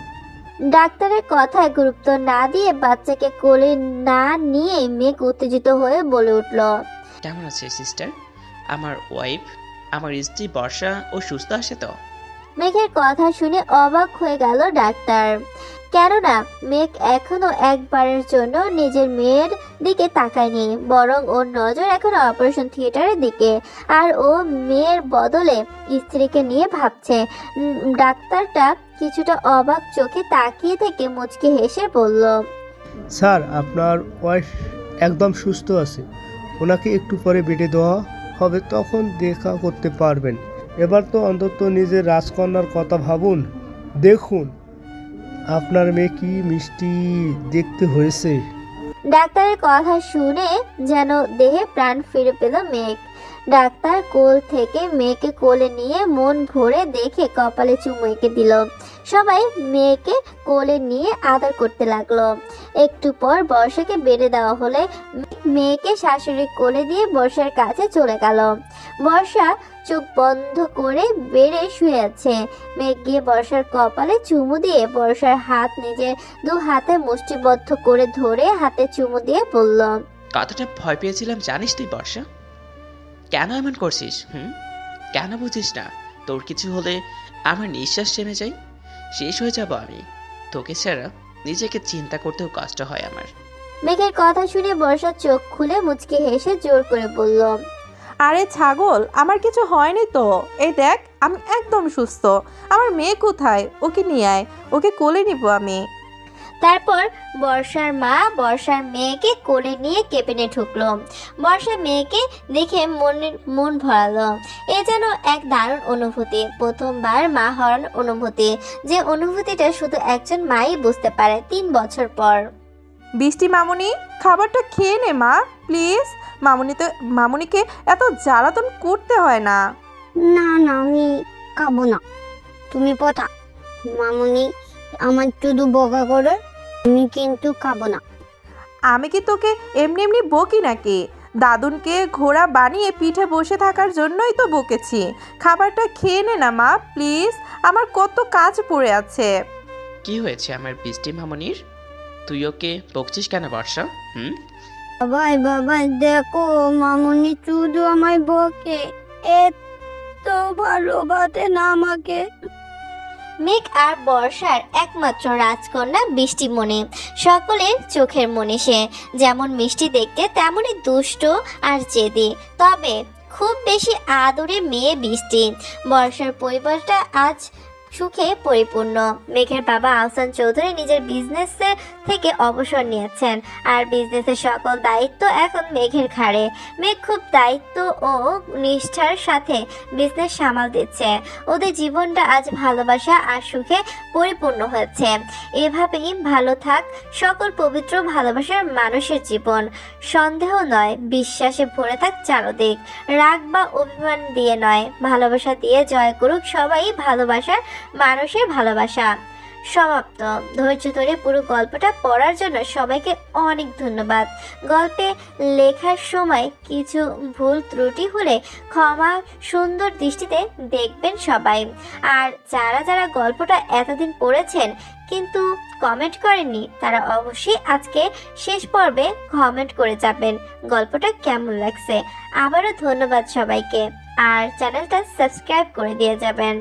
ডাক্তারের কথায় গুরুত্ব না দিয়ে বাচ্চাকে কোলে না নিয়ে মেঘ উত্তেজিত হয়ে বলে উঠল, কেমন আছে সিস্টার? আমার ওয়াইফ, আমার স্ত্রী বর্ষা ও সুস্থ আছে তো? মেঘের কথা শুনে অবাক হয়ে গেল ডাক্তার। কেননা মেঘ এখনো একবারের জন্য নিজের মেয়ের দিকে তাকায়নি, বরং ওর নজর এখনো অপারেশন থিয়েটারের দিকে। আর ও মেয়ের বদলে স্ত্রীকে নিয়ে ভাবছে। ডাক্তারটা কিছুটা অবাক চোখে তাকিয়ে থেকে মুচকি হেসে বলল, স্যার, আপনার ওয়াইফ একদম সুস্থ আছে। ওনাকে একটু পরে বেডে দেওয়া হবে, তখন দেখা করতে পারবেন। এবার তো অন্তত নিজের রাজকন্যার কথা ভাবুন। দেখুন আপনার মেয়ে কি মিষ্টি দেখতে হয়েছে। ডাক্তারের কথা শুনে যেন দেহে প্রাণ ফিরে পেল মেঘ। ডাক্তার কোল থেকে মেয়েকে কোলে নিয়ে মন ভরে দেখে কপালে চুমু এঁকে দিল। সবাই মেয়েকে কোলে নিয়ে আদর করতে লাগলো। একটু পর বর্ষাকে বেড়ে দেওয়া হলে মেয়েকে শাশুড়ির কোলে দিয়ে বর্ষার কাছে চলে গেল। বর্ষা চোখ বন্ধ করে বেড়ে শুয়ে আছে। মেঘ গিয়ে বর্ষার কপালে চুমু দিয়ে বর্ষার হাত নিজের 2 হাতে মুষ্টিবদ্ধ করে ধরে হাতে চুমু দিয়ে বলল, কতটা ভয় পেয়েছিলাম জানিস তুই বর্ষা? কেন এমন করছিস? কেন বুঝিস না তোর কিছু হলে আমার নিঃশ্বাস থেমে যায়, শেষ হয়ে যাব আমি। তোকে ছাড়া নিজেকে চিন্তা করতেও কষ্ট হয় আমার। মেঘের কথা শুনে বর্ষা চোখ খুলে মুচকি হেসে জোর করে বলল, আরে ছাগল, আমার কিছু হয়নি তো। এই দেখ, আমি একদম সুস্থ। আমার মেয়ে কোথায়? ওকে নিয়ে আয়, ওকে কোলে নিব আমি। তারপর বর্ষার মা বর্ষার মেয়েকে কোলে নিয়ে কেবিনে ঢুকলো। বর্ষা মেয়েকে দেখে মন ভরালো। এ যেন এক দারুণ অনুভূতি, প্রথমবার মা হওয়ার অনুভূতি, যে অনুভূতিটা শুধু একজন মাই বুঝতে পারে 3 বছর পর। বৃষ্টি মামুনি, খাবারটা খেয়ে নে মা, প্লিজ। মামুনিকে এত জ্বালাতন করতে হয় না। না না, আমি খাবো না। তুমি পথা মামুনি আমার শুধু বকা করে, আমি কিন্তু খাবো না। আমি কি তোকে এমনি এমনি বকি নাকি? দাদুনকে ঘোড়া বানিয়ে পিঠে বসে থাকার জন্যই তো বকেছি। খাবারটা খেয়ে নে না মা, প্লিজ। আমার কত কাজ পড়ে আছে। কি হয়েছে আমার বৃষ্টি মামনির? তুই ওকে বকছিস কেন বর্ষা? বাবাই বাবাই, দেখো মামুনি শুধু আমায় বকে, এত ভালোবাসে না আমাকে। মেঘ আর বর্ষার একমাত্র রাজকন্যা বৃষ্টিমণি, সকলের চোখের মনি। সে যেমন মিষ্টি দেখতে তেমনই দুষ্ট আর জেদি, তবে খুব বেশি আদরে মেয়ে বৃষ্টি। বর্ষার পরিবারটা আজ সুখে পরিপূর্ণ। মেঘের বাবা আহসান চৌধুরী নিজের বিজনেস থেকে অবসর নিয়েছেন, আর বিজনেসের সকল দায়িত্ব এখন মেঘের ঘাড়ে। মেঘ খুব দায়িত্ব ও নিষ্ঠার সাথে বিজনেস সামাল দিচ্ছে। ওদের জীবনটা আজ ভালোবাসা আর সুখে পরিপূর্ণ হয়েছে। এভাবেই ভালো থাক সকল পবিত্র ভালোবাসার মানুষের জীবন। সন্দেহ নয়, বিশ্বাসে ভরে থাক চারদিক। রাগ বা অভিমান দিয়ে নয়, ভালোবাসা দিয়ে জয় করুক সবাই ভালোবাসার মানুষের ভালোবাসা। সমাপ্ত। ধৈর্য ধরে পুরো গল্পটা পড়ার জন্য সবাইকে অনেক ধন্যবাদ। গল্পে লেখার সময় কিছু ভুল ত্রুটি হলে ক্ষমা সুন্দর দৃষ্টিতে দেখবেন সবাই। আর যারা যারা গল্পটা এতদিন পড়েছেন কিন্তু কমেন্ট করেননি, তারা অবশ্যই আজকে শেষ পর্বে কমেন্ট করে যাবেন গল্পটা কেমন লাগছে। আবারও ধন্যবাদ সবাইকে, আর চ্যানেলটা সাবস্ক্রাইব করে দিয়ে যাবেন।